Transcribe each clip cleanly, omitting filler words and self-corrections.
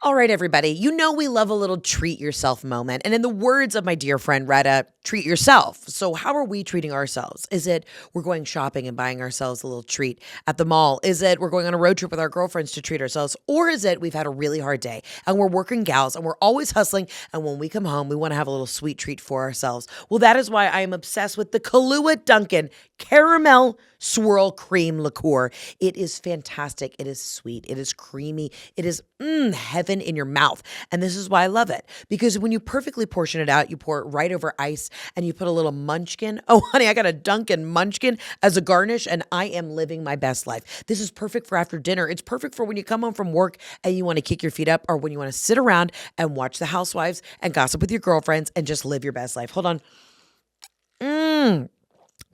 All right, everybody. You know we love a little treat yourself moment. And in the words of my dear friend Retta, treat yourself. So how are we treating ourselves? Is it we're going shopping and buying ourselves a little treat at the mall? Is it we're going on a road trip with our girlfriends to treat ourselves? Or is it we've had a really hard day and we're working gals and we're always hustling, and when we come home, we want to have a little sweet treat for ourselves? Well, that is why I am obsessed with the Kahlua Dunkin' Caramel Swirl Cream Liqueur. It is fantastic. It is sweet. It is creamy. It is heaven in your mouth. And this is why I love it, because when you perfectly portion it out, you pour it right over ice and you put a little munchkin. Oh, honey, I got a Dunkin' munchkin as a garnish and I am living my best life. This is perfect for after dinner. It's perfect for when you come home from work and you want to kick your feet up, or when you want to sit around and watch the housewives and gossip with your girlfriends and just live your best life. Hold on.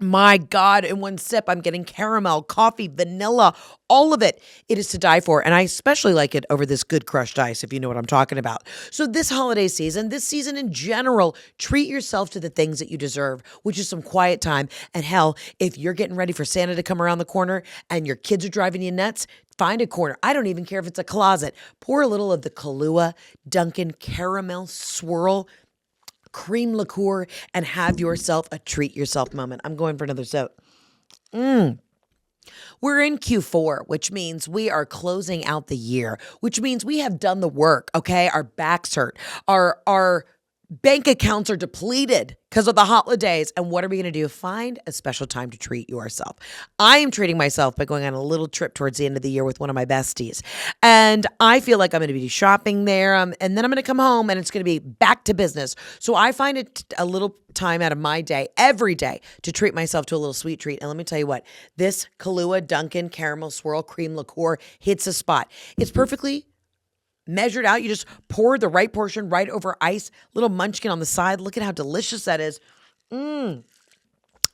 My God, in one sip, I'm getting caramel, coffee, vanilla, all of it. It is to die for. And I especially like it over this good crushed ice, if you know what I'm talking about. So this holiday season, this season in general, treat yourself to the things that you deserve, which is some quiet time. And hell, if you're getting ready for Santa to come around the corner and your kids are driving you nuts, find a corner. I don't even care if it's a closet. Pour a little of the Kahlua Dunkin' Caramel Swirl Cream Liqueur and have yourself a treat yourself moment. I'm going for another sip. We're in Q4, which means we are closing out the year, which means we have done the work, okay? Our backs hurt. Our bank accounts are depleted because of the holidays. And what are we going to do? Find a special time to treat yourself. I am treating myself by going on a little trip towards the end of the year with one of my besties. And I feel like I'm going to be shopping there. And then I'm going to come home and it's going to be back to business. So I find it a little time out of my day, every day, to treat myself to a little sweet treat. And let me tell you what, this Kahlua Dunkin' Caramel Swirl Cream Liqueur hits a spot. It's perfectly measured out. You just pour the right portion right over ice, little munchkin on the side. Look at how delicious that is.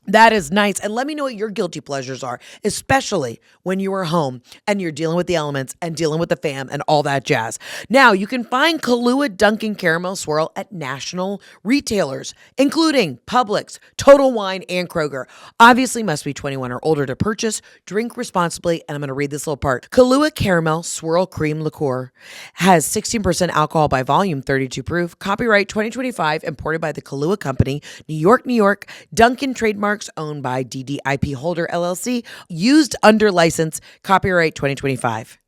That is nice. And let me know what your guilty pleasures are, especially when you are home and you're dealing with the elements and dealing with the fam and all that jazz. Now, you can find Kahlua Dunkin' Caramel Swirl at national retailers, including Publix, Total Wine, and Kroger. Obviously, must be 21 or older to purchase. Drink responsibly. And I'm going to read this little part. Kahlua Caramel Swirl Cream Liqueur has 16% alcohol by volume, 32 proof. Copyright 2025, imported by the Kahlua Company, New York, New York. Dunkin' trademark owned by DDIP Holder LLC, used under license, copyright 2025.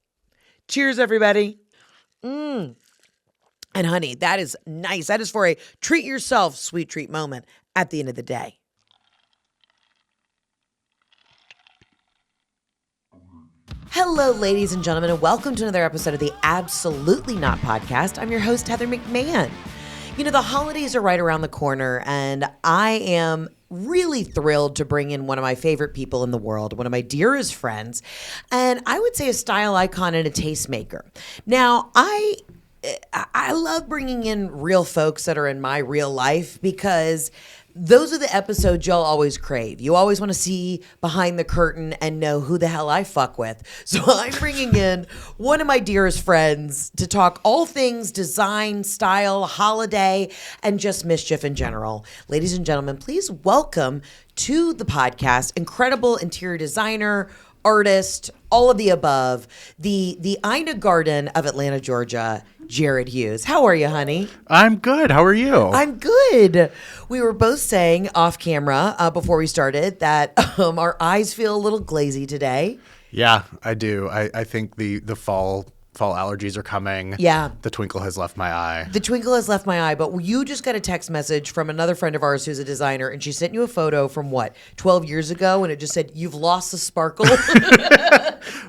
Cheers, everybody. And honey, that is nice. That is for a treat yourself sweet treat moment at the end of the day. Hello, ladies and gentlemen, and welcome to another episode of the Absolutely Not Podcast. I'm your host, Heather McMahan. You know, the holidays are right around the corner, and I am really thrilled to bring in one of my favorite people in the world, one of my dearest friends, and I would say a style icon and a tastemaker. Now, I love bringing in real folks that are in my real life, because those are the episodes y'all always crave. You always want to see behind the curtain and know who the hell I fuck with. So I'm bringing in one of my dearest friends to talk all things design, style, holiday, and just mischief in general. Ladies and gentlemen, please welcome to the podcast, incredible interior designer, artist, all of the above, the Ina Garden of Atlanta, Georgia, Jared Hughes. How are you, honey? I'm good. How are you? I'm good. We were both saying off camera before we started that our eyes feel a little glazy today. Yeah, I do. I think the fall allergies are coming. Yeah. The twinkle has left my eye. The twinkle has left my eye, but you just got a text message from another friend of ours who's a designer, and she sent you a photo from 12 years ago, and it just said, "You've lost the sparkle."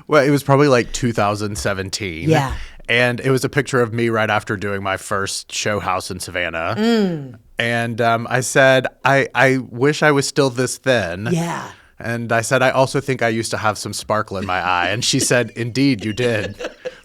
Well, it was probably like 2017. Yeah. And it was a picture of me right after doing my first show house in Savannah. And I said, I wish I was still this thin. Yeah. And I said, I also think I used to have some sparkle in my eye. And she said, indeed, you did.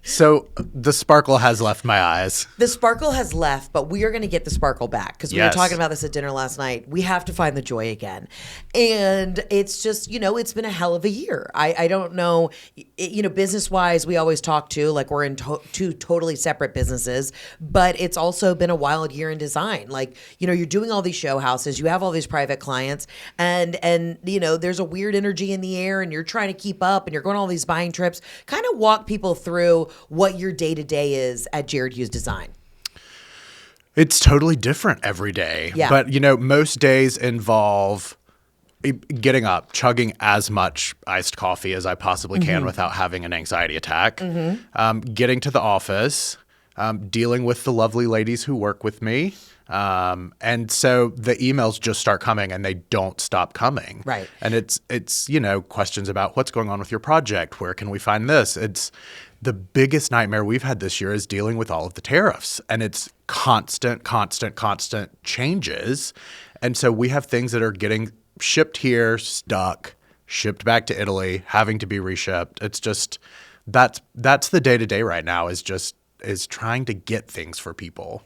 So the sparkle has left my eyes. The sparkle has left, but we are going to get the sparkle back, because we were talking about this at dinner last night. We have to find the joy again. And it's just, it's been a hell of a year. I don't know, business-wise, we always talk to, like, we're in two totally separate businesses, but it's also been a wild year in design. Like, you're doing all these show houses, you have all these private clients, and there's a weird energy in the air, and you're trying to keep up, and you're going on all these buying trips. Kind of walk people through what your day-to-day is at Jared Hughes Design. It's totally different every day. Yeah. But, most days involve getting up, chugging as much iced coffee as I possibly can without having an anxiety attack, getting to the office, dealing with the lovely ladies who work with me. And so the emails just start coming and they don't stop coming. Right. And it's questions about what's going on with your project. Where can we find this? It's the biggest nightmare we've had this year is dealing with all of the tariffs, and it's constant changes. And so we have things that are getting shipped here, stuck, shipped back to Italy, having to be reshipped. It's just that's the day-to-day right now is trying to get things for people.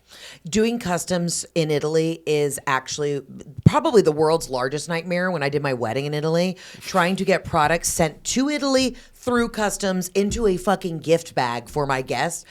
Doing customs in Italy is actually probably the world's largest nightmare. When I did my wedding in Italy, trying to get products sent to Italy through customs into a fucking gift bag for my guests.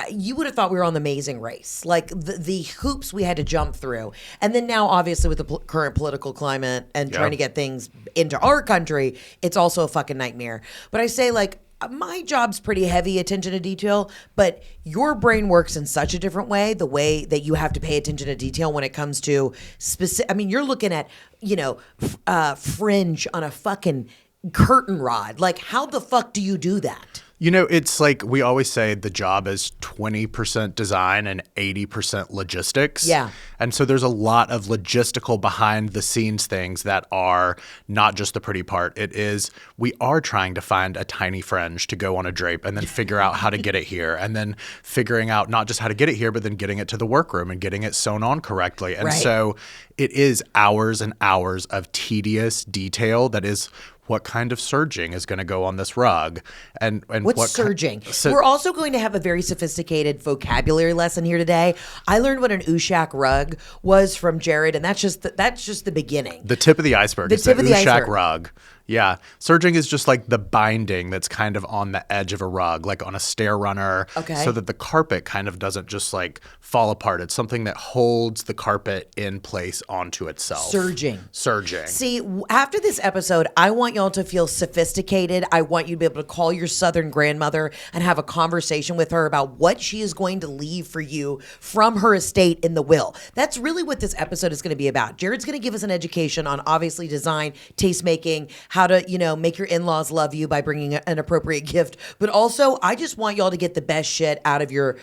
You would have thought we were on the Amazing Race. Like the hoops we had to jump through. And then now, obviously, with the current political climate and trying to get things into our country, it's also a fucking nightmare. But I say, like, my job's pretty heavy attention to detail, but your brain works in such a different way, the way that you have to pay attention to detail when it comes to specific. I mean, you're looking at, fringe on a fucking curtain rod. Like, how the fuck do you do that? It's like we always say the job is 20% design and 80% logistics. Yeah. And so there's a lot of logistical behind the scenes things that are not just the pretty part. It is we are trying to find a tiny fringe to go on a drape and then figure out how to get it here, and then figuring out not just how to get it here, but then getting it to the workroom and getting it sewn on correctly. And so it is hours and hours of tedious detail that is what kind of serging is going to go on this rug, and what's serging? We're also going to have a very sophisticated vocabulary lesson here today. I learned what an Ushak rug was from Jared, and that's just the beginning. The tip of the iceberg. The tip of the Ushak iceberg. Rug. Yeah. Serging is just like the binding that's kind of on the edge of a rug, like on a stair runner, so that the carpet kind of doesn't just like fall apart. It's something that holds the carpet in place onto itself. Serging. See, after this episode, I want y'all to feel sophisticated. I want you to be able to call your Southern grandmother and have a conversation with her about what she is going to leave for you from her estate in the will. That's really what this episode is going to be about. Jared's going to give us an education on obviously design, tastemaking, how to, make your in-laws love you by bringing an appropriate gift. But also, I just want y'all to get the best shit out of your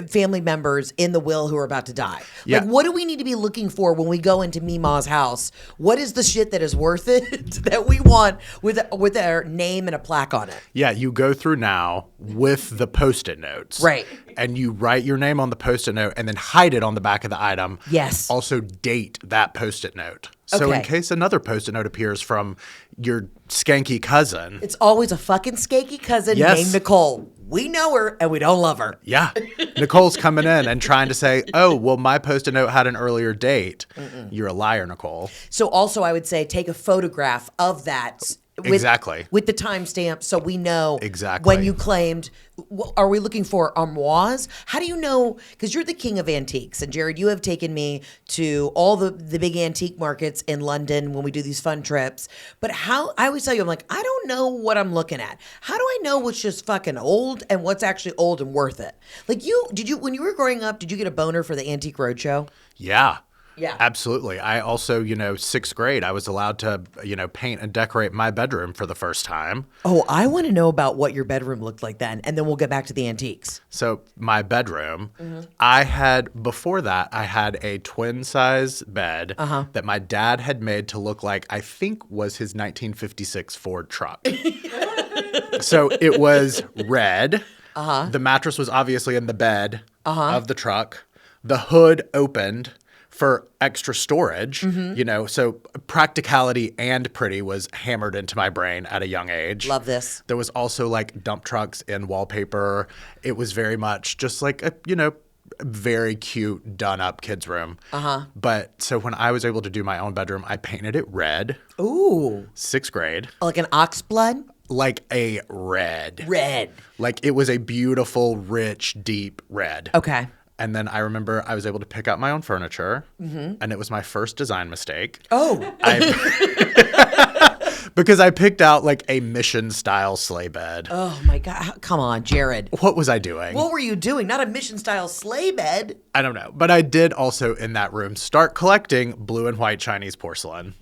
family members in the will who are about to die. Yeah. Like, what do we need to be looking for when we go into Mima's house? What is the shit that is worth it that we want with their name and a plaque on it? Yeah, you go through now with the Post-it notes. Right. And you write your name on the Post-it note and then hide it on the back of the item. Yes. Also date that Post-it note. So in case another Post-it note appears from your skanky cousin. It's always a fucking skanky cousin named Nicole. We know her and we don't love her. Yeah. Nicole's coming in and trying to say, oh, well, my Post-it note had an earlier date. You're a liar, Nicole. So also I would say take a photograph of that. Exactly. With the timestamp so we know exactly when you claimed. Are we looking for armoires? How do you know? Because you're the king of antiques. And Jared, you have taken me to all the big antique markets in London when we do these fun trips. But I always tell you, I'm like, I don't know what I'm looking at. How do I know what's just fucking old and what's actually old and worth it? Like when you were growing up, did you get a boner for the Antique Roadshow? Yeah. Yeah. Absolutely. I also, sixth grade, I was allowed to, paint and decorate my bedroom for the first time. Oh, I want to know about what your bedroom looked like then, and then we'll get back to the antiques. So my bedroom, before that, I had a twin size bed that my dad had made to look like, I think was his 1956 Ford truck. So it was red. The mattress was obviously in the bed of the truck. The hood opened for extra storage, so practicality and pretty was hammered into my brain at a young age. Love this. There was also like dump trucks in wallpaper. It was very much just like a, very cute done up kid's room. But so when I was able to do my own bedroom, I painted it red. Ooh. Sixth grade. Like an ox blood? Like a red. Red. Like it was a beautiful, rich, deep red. Okay. And then I remember I was able to pick out my own furniture, and it was my first design mistake. Oh. But Because I picked out like a mission-style sleigh bed. Oh my God. Come on, Jared. What was I doing? What were you doing? Not a mission-style sleigh bed. I don't know. But I did also in that room start collecting blue and white Chinese porcelain.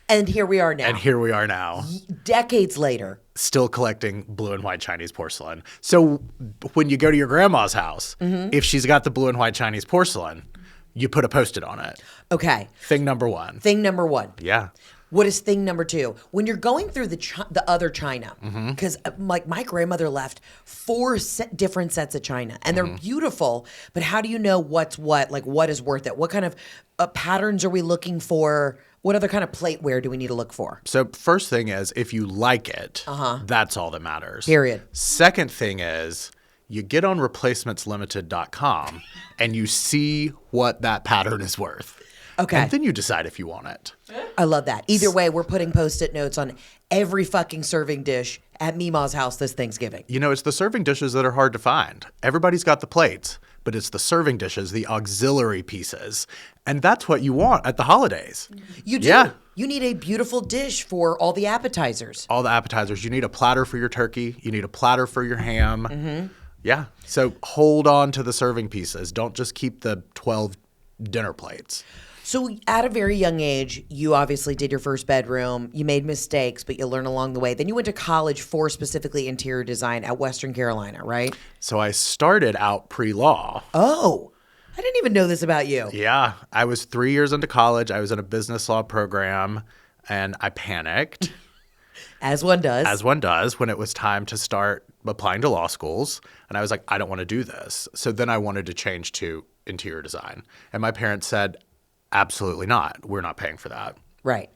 And here we are now. Decades later. Still collecting blue and white Chinese porcelain. So when you go to your grandma's house, if she's got the blue and white Chinese porcelain, you put a Post-it on it. Okay. Thing number one. Yeah. What is thing number two? When you're going through the other china, because like my grandmother left 4 different sets of china, and they're beautiful, but how do you know what's what? Like what is worth it? What kind of patterns are we looking for? What other kind of plateware do we need to look for? So first thing is, if you like it, that's all that matters. Period. Second thing is, you get on replacementslimited.com and you see what that pattern is worth. Okay. And then you decide if you want it. I love that. Either way, we're putting Post-it notes on every fucking serving dish at Mima's house this Thanksgiving. You know, it's the serving dishes that are hard to find. Everybody's got the plates, but it's the serving dishes, the auxiliary pieces. And that's what you want at the holidays. You do. Yeah. You need a beautiful dish for all the appetizers. All the appetizers. You need a platter for your turkey. You need a platter for your ham. Yeah. So hold on to the serving pieces. Don't just keep the 12 dinner plates. So at a very young age, you obviously did your first bedroom. You made mistakes, but you learn along the way. Then you went to college for specifically interior design at Western Carolina, right? So I started out pre-law. Oh, I didn't even know this about you. Yeah. I was 3 years into college. I was in a business law program, and I panicked. As one does. As one does, when it was time to start applying to law schools. And I was like, I don't want to do this. So then I wanted to change to interior design. And my parents said, absolutely not. We're not paying for that. Right.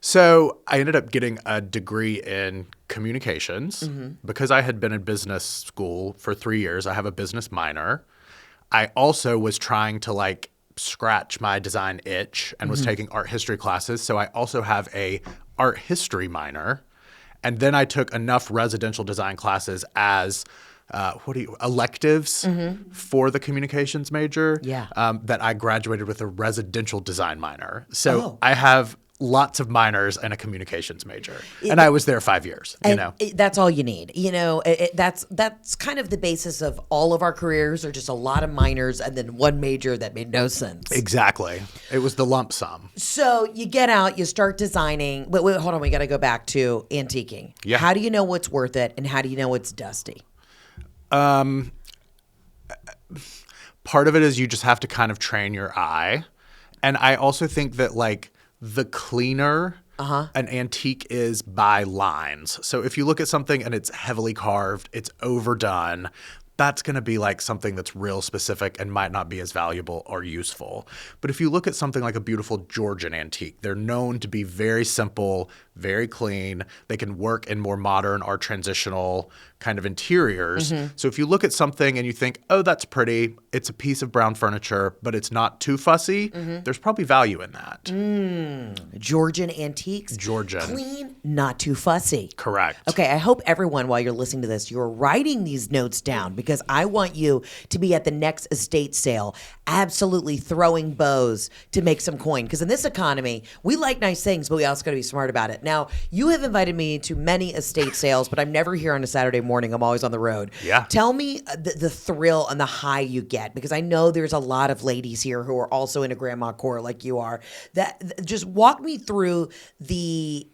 So I ended up getting a degree in communications because I had been in business school for 3 years. I have a business minor. I also was trying to like scratch my design itch and was taking art history classes. So I also have a art history minor. And then I took enough residential design classes as electives for the communications major that I graduated with a residential design minor. So I have lots of minors and a communications major. And I was there 5 years, you know. That's all you need. You know, that's kind of the basis of all of our careers, are just a lot of minors and then one major that made no sense. Exactly. It was the lump sum. So you get out, you start designing. Wait, hold on. We got to go back to antiquing. Yeah. How do you know what's worth it, and how do you know it's dusty? Part of it is you just have to kind of train your eye. And I also think that like the cleaner an antique is by lines. So if you look at something and it's heavily carved, it's overdone, that's going to be like something that's real specific and might not be as valuable or useful. But if you look at something like a beautiful Georgian antique, they're known to be very simple, very clean. They can work in more modern or transitional kind of interiors. So if you look at something and you think, oh, that's pretty, it's a piece of brown furniture, but it's not too fussy, there's probably value in that. Georgian antiques? Georgian. Clean, not too fussy. Correct. Okay, I hope everyone, while you're listening to this, you're writing these notes down, because I want you to be at the next estate sale absolutely throwing bows to make some coin. Because in this economy, we like nice things, but we also got to be smart about it. Now, you have invited me to many estate sales, but I'm never here on a Saturday morning. I'm always on the road. Yeah. Tell me the thrill and the high you get, because I know there's a lot of ladies here who are also into grandma core like you are. Just walk me through the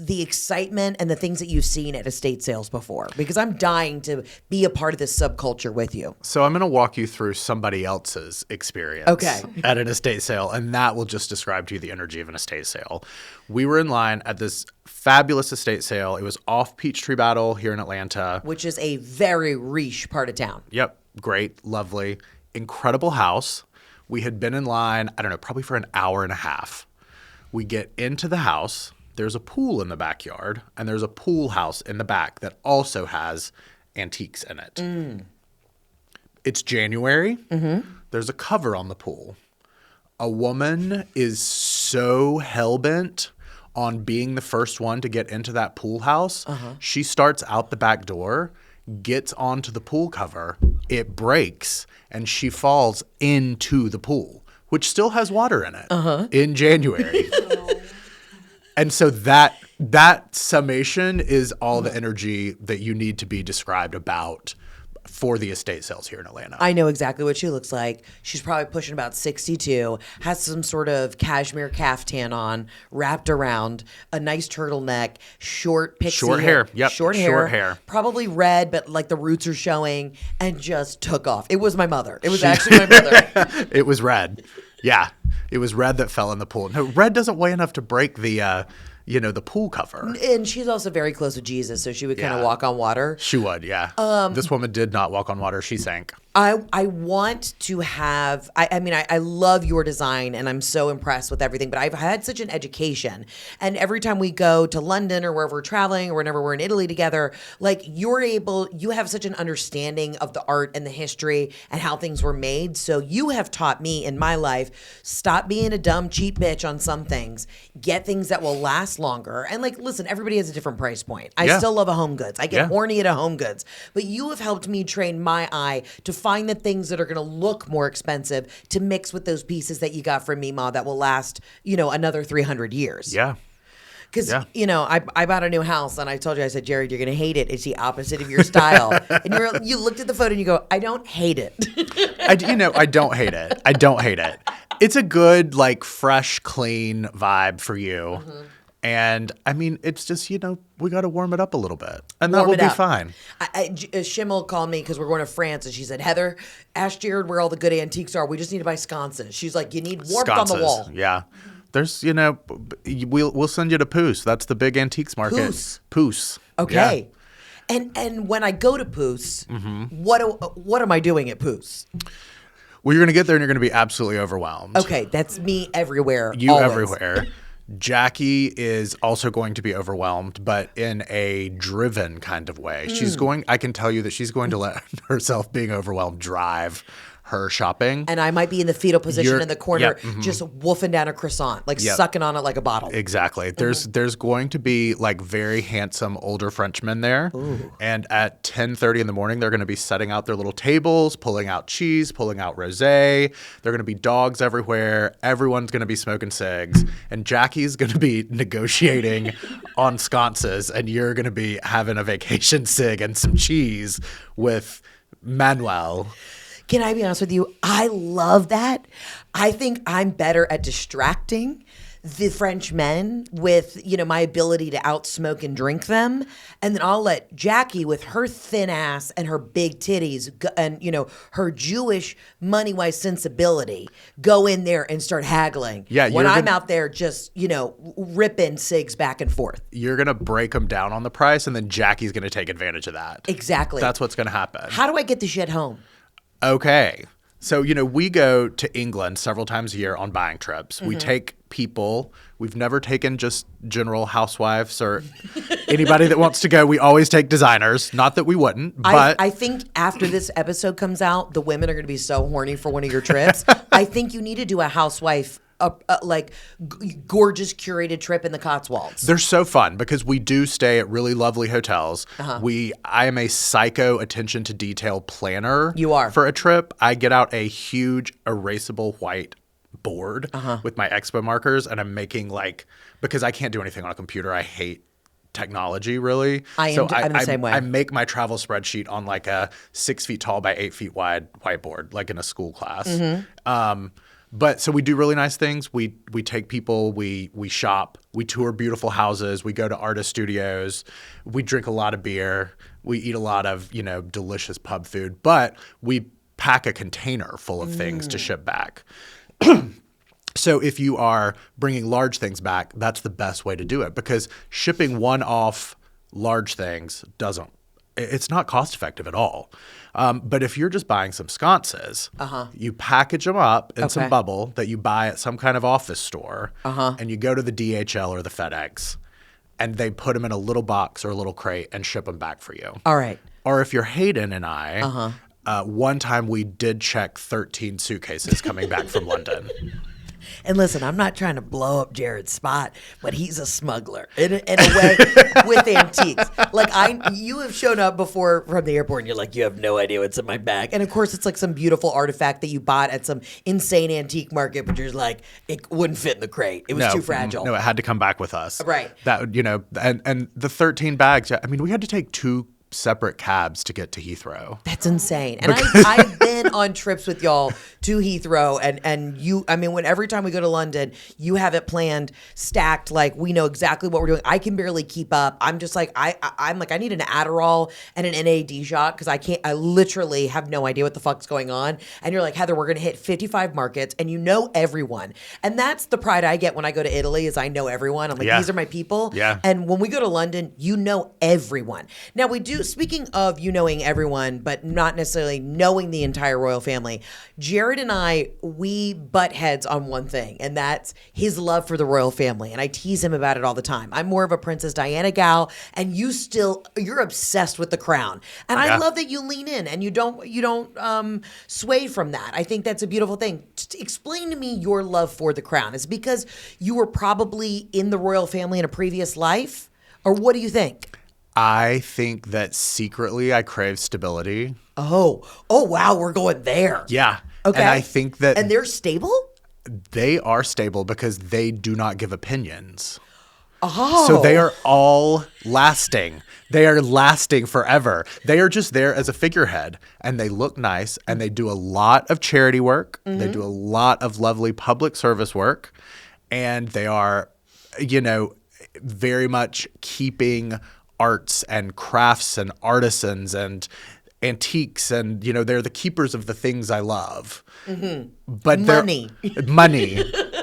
excitement and the things that you've seen at estate sales before, because I'm dying to be a part of this subculture with you. So I'm going to walk you through somebody else's experience at an estate sale, and that will just describe to you the energy of an estate sale. We were in line at this fabulous estate sale. It was off Peachtree Battle here in Atlanta. Which is a very riche part of town. Yep. Great, lovely, incredible house. We had been in line, I don't know, probably for an hour and a half. We get into the house. There's a pool in the backyard, and there's a pool house in the back that also has antiques in it. It's January. There's a cover on the pool. A woman is so hell-bent on being the first one to get into that pool house. She starts out the back door, gets onto the pool cover, it breaks, and she falls into the pool, which still has water in it in January. And so that summation is all the energy that you need to be described about for the estate sales here in Atlanta. I know exactly what she looks like. She's probably pushing about 62, has some sort of cashmere caftan on, wrapped around, a nice turtleneck, short pixie Short hair. Yep. Short hair. Probably red, but like the roots are showing, and just took off. It was my mother. It was actually my mother. It was red. Yeah. It was red that fell in the pool. No, red doesn't weigh enough to break the pool cover. And she's also very close to Jesus, so she would kind of walk on water. She would, yeah. This woman did not walk on water. She sank. I want to have, I love your design and I'm so impressed with everything, but I've had such an education. And every time we go to London or wherever we're traveling or whenever we're in Italy together, like you have such an understanding of the art and the history and how things were made. So you have taught me in my life, stop being a dumb, cheap bitch on some things, get things that will last longer. And like, listen, everybody has a different price point. I still love a Home Goods. I get horny at a Home Goods, but you have helped me train my eye to find the things that are going to look more expensive to mix with those pieces that you got from me, Ma, that will last, another 300 years. Yeah. Because, I bought a new house and I told you, I said, Jared, you're going to hate it. It's the opposite of your style. And you looked at the photo and you go, I don't hate it. I don't hate it. I don't hate it. It's a good, like, fresh, clean vibe for you. Mm-hmm. And I mean, it's just, we got to warm it up a little bit and that will be fine. Schimmel called me because we're going to France and she said, Heather, ask Jared where all the good antiques are. We just need to buy sconces. She's like, you need warmth on the wall. Yeah. There's, we'll send you to Poos. That's the big antiques market. Poos. Okay. Yeah. And when I go to Poos, what am I doing at Poos? Well, you're going to get there and you're going to be absolutely overwhelmed. Okay. That's me everywhere. You always. Everywhere. Jackie is also going to be overwhelmed, but in a driven kind of way. I can tell you that she's going to let herself being overwhelmed drive her shopping. And I might be in the fetal position in the corner, just wolfing down a croissant, like sucking on it like a bottle. Exactly. There's going to be like very handsome older Frenchmen there. Ooh. And at 10:30 in the morning, they're going to be setting out their little tables, pulling out cheese, pulling out rosé. They're going to be dogs everywhere. Everyone's going to be smoking cigs. And Jackie's going to be negotiating on sconces. And you're going to be having a vacation cig and some cheese with Manuel. Can I be honest with you? I love that. I think I'm better at distracting the French men with, my ability to outsmoke and drink them. And then I'll let Jackie with her thin ass and her big titties and, her Jewish money-wise sensibility go in there and start haggling. Yeah, when I'm out there just, ripping cigs back and forth. You're going to break them down on the price and then Jackie's going to take advantage of that. Exactly. That's what's going to happen. How do I get the shit home? Okay. So, we go to England several times a year on buying trips. Mm-hmm. We take people. We've never taken just general housewives or anybody that wants to go. We always take designers. Not that we wouldn't, but I think after this episode comes out, the women are going to be so horny for one of your trips. I think you need to do a housewife gorgeous curated trip in the Cotswolds. They're so fun because we do stay at really lovely hotels. I am a psycho attention to detail planner. You are. For a trip. I get out a huge erasable white board with my expo markers and I'm making because I can't do anything on a computer. I hate technology really. I'm the same way. I make my travel spreadsheet on like a 6 feet tall by 8 feet wide whiteboard, like in a school class. But so we do really nice things. We take people, we shop, we tour beautiful houses, we go to artist studios, we drink a lot of beer, we eat a lot of, delicious pub food, but we pack a container full of things to ship back. So if you are bringing large things back, that's the best way to do it because shipping one-off large things it's not cost effective at all. But if you're just buying some sconces, you package them up in some bubble that you buy at some kind of office store, and you go to the DHL or the FedEx, and they put them in a little box or a little crate and ship them back for you. All right. Or if you're Hayden and I, one time we did check 13 suitcases coming back from London. And listen, I'm not trying to blow up Jared's spot, but he's a smuggler in a way with antiques. Like you have shown up before from the airport and you're like, you have no idea what's in my bag. And of course it's like some beautiful artifact that you bought at some insane antique market, but you're like, it wouldn't fit in the crate. It was too fragile. No, it had to come back with us. Right. That, and the 13 bags, I mean, we had to take 2 separate cabs to get to Heathrow. That's insane. And I've been on trips with y'all to Heathrow and you, I mean, every time we go to London, you have it planned, stacked, like we know exactly what we're doing. I can barely keep up. I'm just like, I'm like, I need an Adderall and an NAD shot because I literally have no idea what the fuck's going on. And you're like, Heather, we're going to hit 55 markets and you know everyone. And that's the pride I get when I go to Italy is I know everyone. I'm like, these are my people. Yeah. And when we go to London, you know everyone. Now we do, speaking of you knowing everyone, but not necessarily knowing the entire royal family, Jared and I, we butt heads on one thing, and that's his love for the royal family. And I tease him about it all the time. I'm more of a Princess Diana gal, and you're obsessed with the crown. And I love that you lean in and you don't sway from that. I think that's a beautiful thing. Explain to me your love for the crown. Is it because you were probably in the royal family in a previous life? Or what do you think? I think that secretly I crave stability. Oh, wow, we're going there. Yeah. Okay. And I think that... And they're stable? They are stable because they do not give opinions. Oh. So they are all lasting. They are lasting forever. They are just there as a figurehead, and they look nice, and they do a lot of charity work. Mm-hmm. They do a lot of lovely public service work, and they are, very much keeping arts and crafts and artisans and antiques and, they're the keepers of the things I love. Mm-hmm. But money.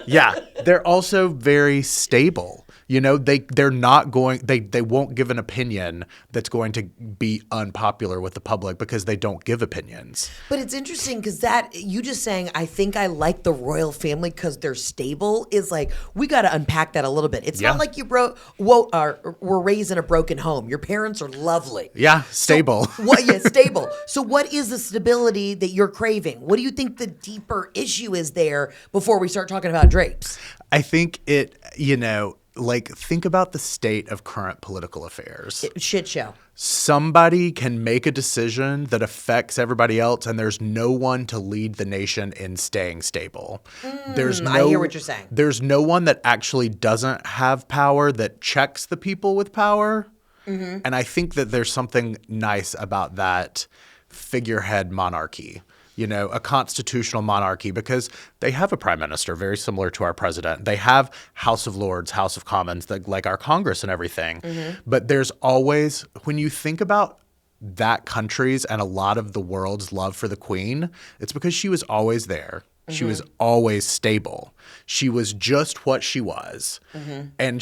Yeah. They're also very stable. They're not going, they won't give an opinion that's going to be unpopular with the public because they don't give opinions. But it's interesting because you just saying, I think I like the royal family because they're stable is like, we got to unpack that a little bit. It's not like you were raised in a broken home. Your parents are lovely. Yeah, stable. Stable. So what is the stability that you're craving? What do you think the deeper issue is there before we start talking about drapes? I think think about the state of current political affairs. Shit show. Somebody can make a decision that affects everybody else, and there's no one to lead the nation in staying stable. I hear what you're saying. There's no one that actually doesn't have power that checks the people with power. Mm-hmm. And I think that there's something nice about that figurehead monarchy. A constitutional monarchy, because they have a prime minister very similar to our president. They have House of Lords, House of Commons, like our Congress and everything. Mm-hmm. But there's always, when you think about that country's and a lot of the world's love for the Queen, it's because she was always there. Mm-hmm. She was always stable. She was just what she was. Mm-hmm. And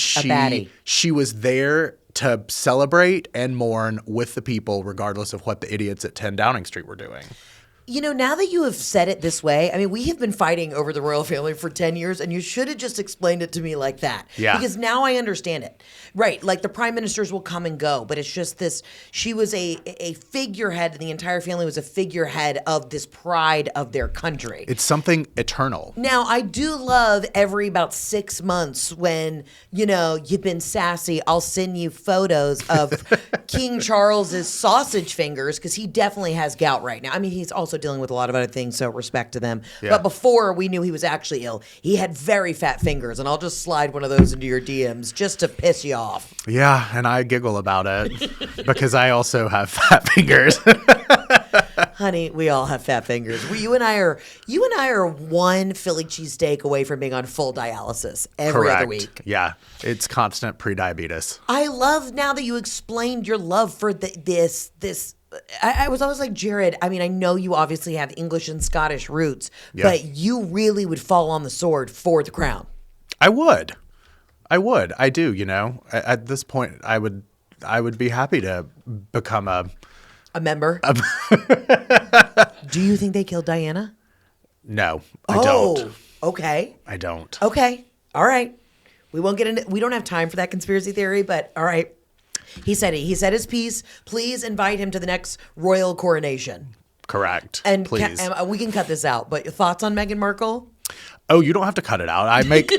she was there to celebrate and mourn with the people, regardless of what the idiots at 10 Downing Street were doing. Now that you have said it this way, I mean, we have been fighting over the royal family for 10 years, and you should have just explained it to me like that. Yeah. Because now I understand it. Right. Like the prime ministers will come and go, but it's just this, she was a figurehead, and the entire family was a figurehead of this pride of their country. It's something eternal. Now, I do love every about 6 months when, you've been sassy, I'll send you photos of King Charles's sausage fingers, because he definitely has gout right now. I mean, he's also dealing with a lot of other things, so respect to them. Yeah. But before we knew he was actually ill, he had very fat fingers, and I'll just slide one of those into your DMs just to piss you off. Yeah, and I giggle about it because I also have fat fingers. Honey, we all have fat fingers. You and I are one Philly cheesesteak away from being on full dialysis every other week. Yeah, it's constant pre-diabetes. I love now that you explained your love for this. I was always like, Jared, I mean, I know you obviously have English and Scottish roots, but you really would fall on the sword for the crown. I would. I do, At this point, I would be happy to become a member. Do you think they killed Diana? No, I don't. Okay. I don't. Okay. All right. We don't have time for that conspiracy theory, but all right. He said it. He said his piece. Please invite him to the next royal coronation. Correct. And please. we can cut this out, but your thoughts on Meghan Markle? Oh, you don't have to cut it out. I make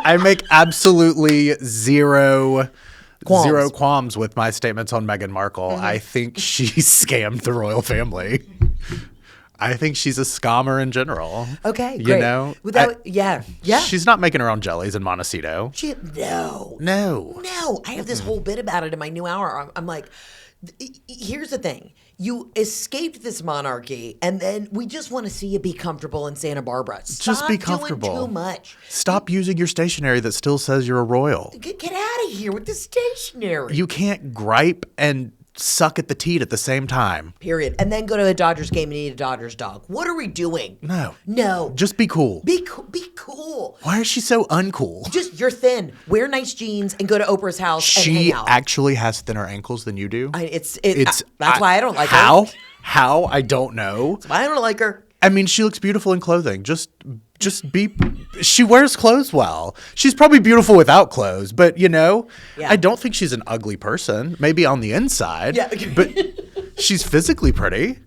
I make absolutely zero qualms with my statements on Meghan Markle. I think she scammed the royal family. I think she's a scammer in general. Okay, great. You know? Yeah. She's not making her own jellies in Montecito. No. I have this whole bit about it in my new hour. I'm like, here's the thing. You escaped this monarchy, and then we just want to see you be comfortable in Santa Barbara. Just be comfortable. Doing too much. Stop using your stationery that still says you're a royal. Get out of here with the stationery. You can't gripe and suck at the teat at the same time. Period. And then go to a Dodgers game and eat a Dodgers dog. What are we doing? No. Just be cool. Be cool. Why is she so uncool? You're thin. Wear nice jeans and go to Oprah's house and hang out. She actually has thinner ankles than you do. That's why I don't like her. How? I don't know. That's why I don't like her. I mean, she looks beautiful in clothing. She wears clothes well. She's probably beautiful without clothes, but I don't think she's an ugly person. Maybe on the inside, but she's physically pretty.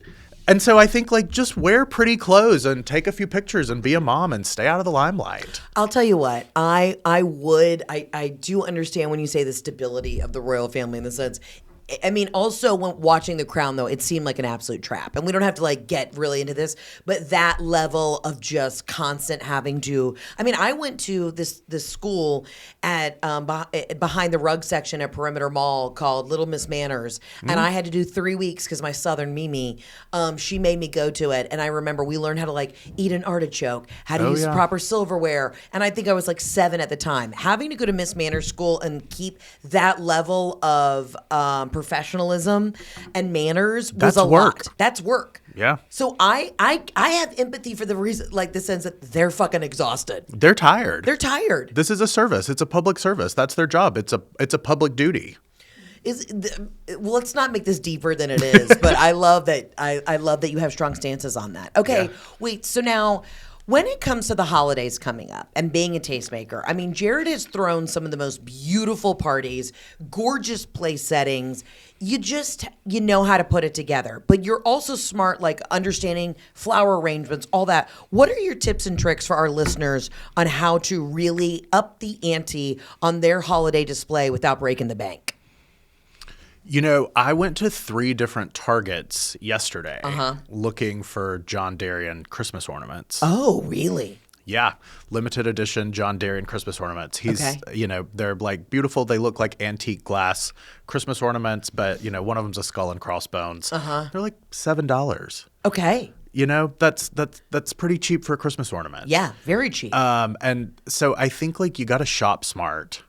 And so I think just wear pretty clothes and take a few pictures and be a mom and stay out of the limelight. I'll tell you what, I do understand when you say the stability of the royal family in the sense. I mean, also when watching The Crown, though, it seemed like an absolute trap. And we don't have to get really into this, but that level of just constant having to. I mean, I went to this school at behind the rug section at Perimeter Mall called Little Miss Manners, and I had to do 3 weeks because my Southern Mimi, she made me go to it, and I remember we learned how to eat an artichoke, how to use proper silverware, and I think I was 7 at the time. Having to go to Miss Manners school and keep that level of professionalism and manners was a lot. That's work. Yeah. So I have empathy for the reason, the sense that they're fucking exhausted. They're tired. This is a service. It's a public service. That's their job. It's a public duty. Well, let's not make this deeper than it is, but I love that. I love that you have strong stances on that. Okay, wait. So now, when it comes to the holidays coming up and being a tastemaker, I mean, Jared has thrown some of the most beautiful parties, gorgeous place settings. You know how to put it together, but you're also smart, understanding flower arrangements, all that. What are your tips and tricks for our listeners on how to really up the ante on their holiday display without breaking the bank? I went to 3 different Targets yesterday looking for John Darien Christmas ornaments. Oh, really? Yeah. Limited edition John Darien Christmas ornaments. They're beautiful. They look like antique glass Christmas ornaments, but, one of them's a skull and crossbones. They're $7. Okay. That's pretty cheap for a Christmas ornament. Yeah, very cheap. And so I think you got to shop smart.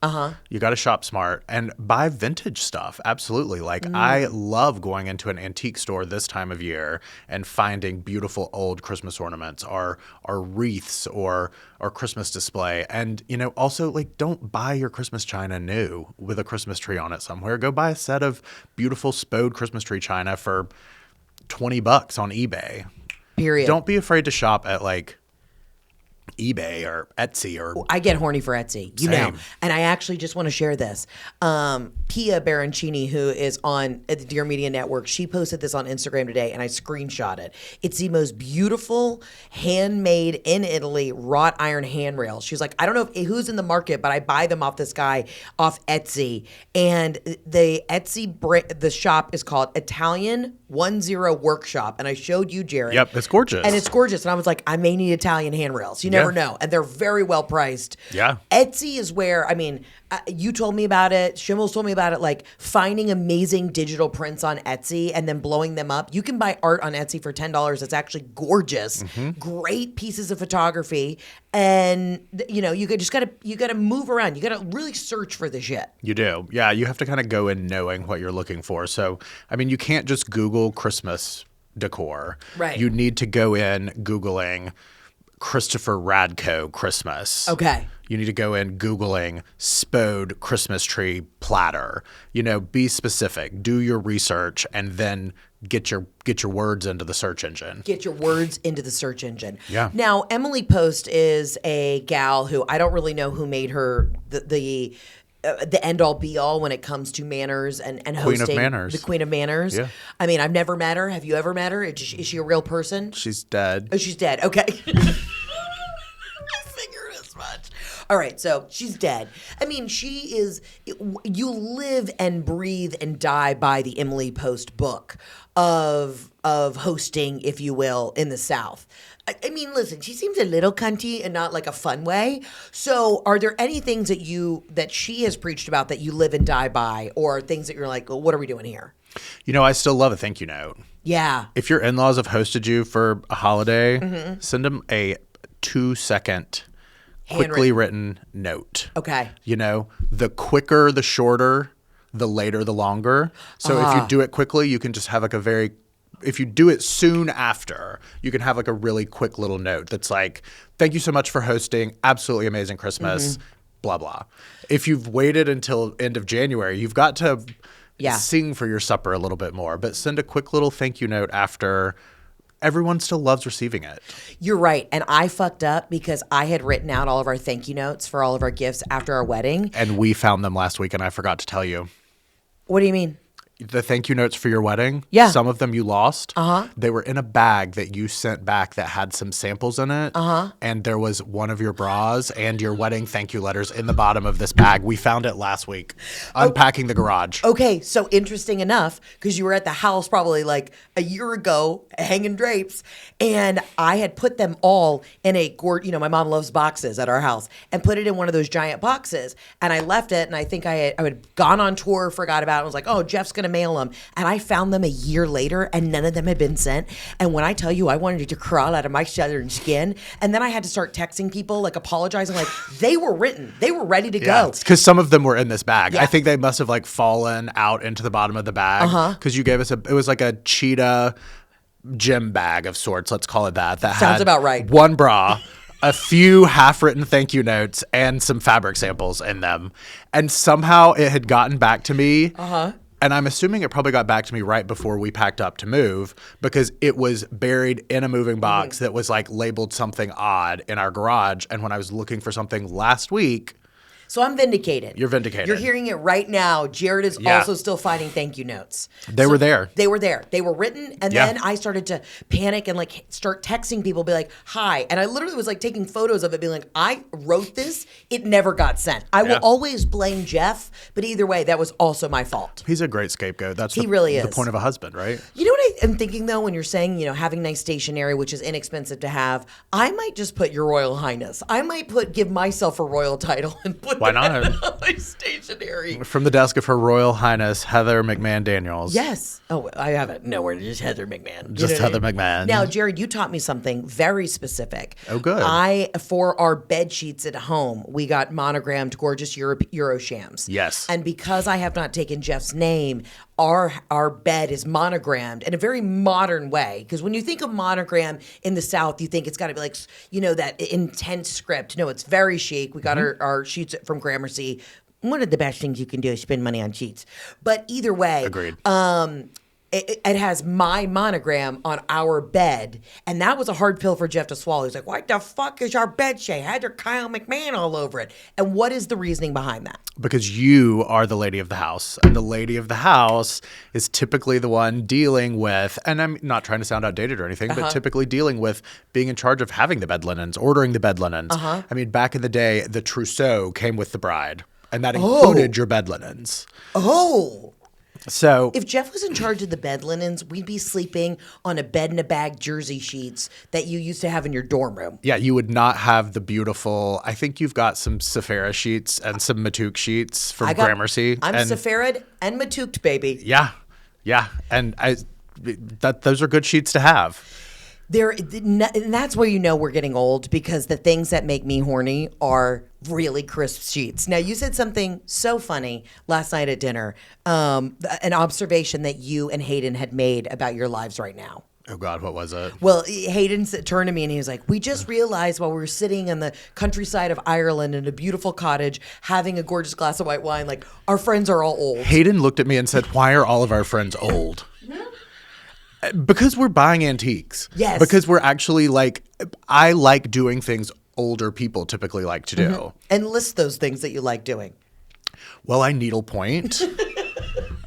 You got to shop smart and buy vintage stuff. Absolutely. I love going into an antique store this time of year and finding beautiful old Christmas ornaments or wreaths or Christmas display. And, also don't buy your Christmas china new with a Christmas tree on it somewhere. Go buy a set of beautiful Spode Christmas tree china for $20 on eBay. Period. Don't be afraid to shop at eBay or Etsy or. I get horny for Etsy, Same. And I actually just want to share this. Pia Baroncini, who is on the Dear Media Network, she posted this on Instagram today, and I screenshot it. It's the most beautiful, handmade in Italy, wrought iron handrails. She's like, I don't know who's in the market, but I buy them off this guy off Etsy. And the the shop is called Italian 10 Workshop. And I showed you, Jared. Yep, it's gorgeous. And it's gorgeous. And I was like, I may need Italian handrails. You never know. And they're very well priced. Yeah. Etsy is where, you told me about it. Shimmel's told me about it, finding amazing digital prints on Etsy and then blowing them up. You can buy art on Etsy for $10. It's actually gorgeous. Great pieces of photography. And, you gotta move around. You gotta really search for the shit. You do. Yeah. You have to kind of go in knowing what you're looking for. So, you can't just Google Christmas decor. Right. You need to go in Googling Christopher Radko Christmas. Okay. You need to go in Googling Spode Christmas tree platter. Be specific, do your research, and then get your words into the search engine. Get your words into the search engine. Yeah. Now, Emily Post is a gal who I don't really know who made her the end all be all when it comes to manners and hosting. Queen of Manners. The Queen of Manners. Yeah. I've never met her. Have you ever met her? Is she a real person? She's dead. Oh, she's dead. Okay. All right, so she's dead. I mean, you live and breathe and die by the Emily Post book of hosting, if you will, in the South. I mean, listen, she seems a little cunty and not like a fun way. So are there any things that she has preached about that you live and die by, or things that you're like, well, what are we doing here? I still love a thank you note. Yeah. If your in-laws have hosted you for a holiday, send them a 2-second quickly written note. Okay. The quicker, the shorter, the later, the longer. So if you do it quickly, you can just have if you do it soon after, you can have like a really quick little note that's like, thank you so much for hosting. Absolutely amazing Christmas, blah, blah. If you've waited until end of January, you've got to sing for your supper a little bit more, but send a quick little thank you note after. Everyone still loves receiving it. You're right. And I fucked up because I had written out all of our thank you notes for all of our gifts after our wedding. And we found them last week and I forgot to tell you. What do you mean? The thank you notes for your wedding, yeah. Some of them you lost. They were in a bag that you sent back that had some samples in it. And there was one of your bras and your wedding thank you letters in the bottom of this bag. We found it last week, unpacking the garage. Okay, so interesting enough, because you were at the house probably like a year ago, hanging drapes, and I had put them all in a my mom loves boxes at our house, and put it in one of those giant boxes. And I left it, and I think I had gone on tour, forgot about it, and was like, oh, Jeff's going to mail them. And I found them a year later, and none of them had been sent. And when I tell you, I wanted to crawl out of my southern skin. And then I had to start texting people, like apologizing, like they were written, they were ready to go. Because some of them were in this bag. Yeah. I think they must have like fallen out into the bottom of the bag. Because you gave us it was like a cheetah gym bag of sorts, let's call it that. That sounds had about right. One bra, a few half-written thank you notes, and some fabric samples in them. And somehow it had gotten back to me. And I'm assuming it probably got back to me right before we packed up to move, because it was buried in a moving box that was like labeled something odd in our garage. And when I was looking for something last week. So I'm vindicated. You're vindicated. You're hearing it right now. Jared is also still finding thank you notes. They were there. They were there. They were written. And then I started to panic and like start texting people, be like, hi. And I literally was like taking photos of it, being like, I wrote this. It never got sent. I will always blame Jeff. But either way, that was also my fault. He's a great scapegoat. That's he really is. The point of a husband, right? You know what I am thinking though, when you're saying, having nice stationery, which is inexpensive to have, I might just put Your Royal Highness. I might give myself a royal title and put Why not? My stationery. From the desk of Her Royal Highness, Heather McMahan Daniels. Yes. Oh, I have it nowhere. Just Heather McMahan. Just Heather McMahan. Now, Jared, you taught me something very specific. Oh, good. For our bed sheets at home, we got monogrammed gorgeous Euro shams. Yes. And because I have not taken Jeff's name, our bed is monogrammed in a very modern way. Because when you think of monogram in the South, you think it's got to be like, that intense script. No, it's very chic. We got our sheets from Gramercy. One of the best things you can do is spend money on sheets. But either way, agreed. It has my monogram on our bed. And that was a hard pill for Jeff to swallow. He's like, what the fuck is our bed shade? Heather Kyle McMahon all over it. And what is the reasoning behind that? Because you are the lady of the house. And the lady of the house is typically the one dealing with, and I'm not trying to sound outdated or anything, but typically dealing with being in charge of having the bed linens, ordering the bed linens. I mean, back in the day, the trousseau came with the bride. And that included your bed linens. Oh. So if Jeff was in charge of the bed linens, we'd be sleeping on a bed in a bag jersey sheets that you used to have in your dorm room. Yeah, you would not have the beautiful, I think you've got some Sephora sheets and some Matouk sheets from Gramercy. I'm Sephora and Matouked, baby. Yeah. Yeah. And those are good sheets to have. And that's where we're getting old, because the things that make me horny are really crisp sheets. Now, you said something so funny last night at dinner, an observation that you and Hayden had made about your lives right now. Oh, God, what was it? Well, Hayden turned to me and he was like, we just realized while we were sitting in the countryside of Ireland in a beautiful cottage having a gorgeous glass of white wine, like, our friends are all old. Hayden looked at me and said, why are all of our friends old? Because we're buying antiques. Yes. Because we're actually I like doing things older people typically like to do. And list those things that you like doing. Well, I needlepoint.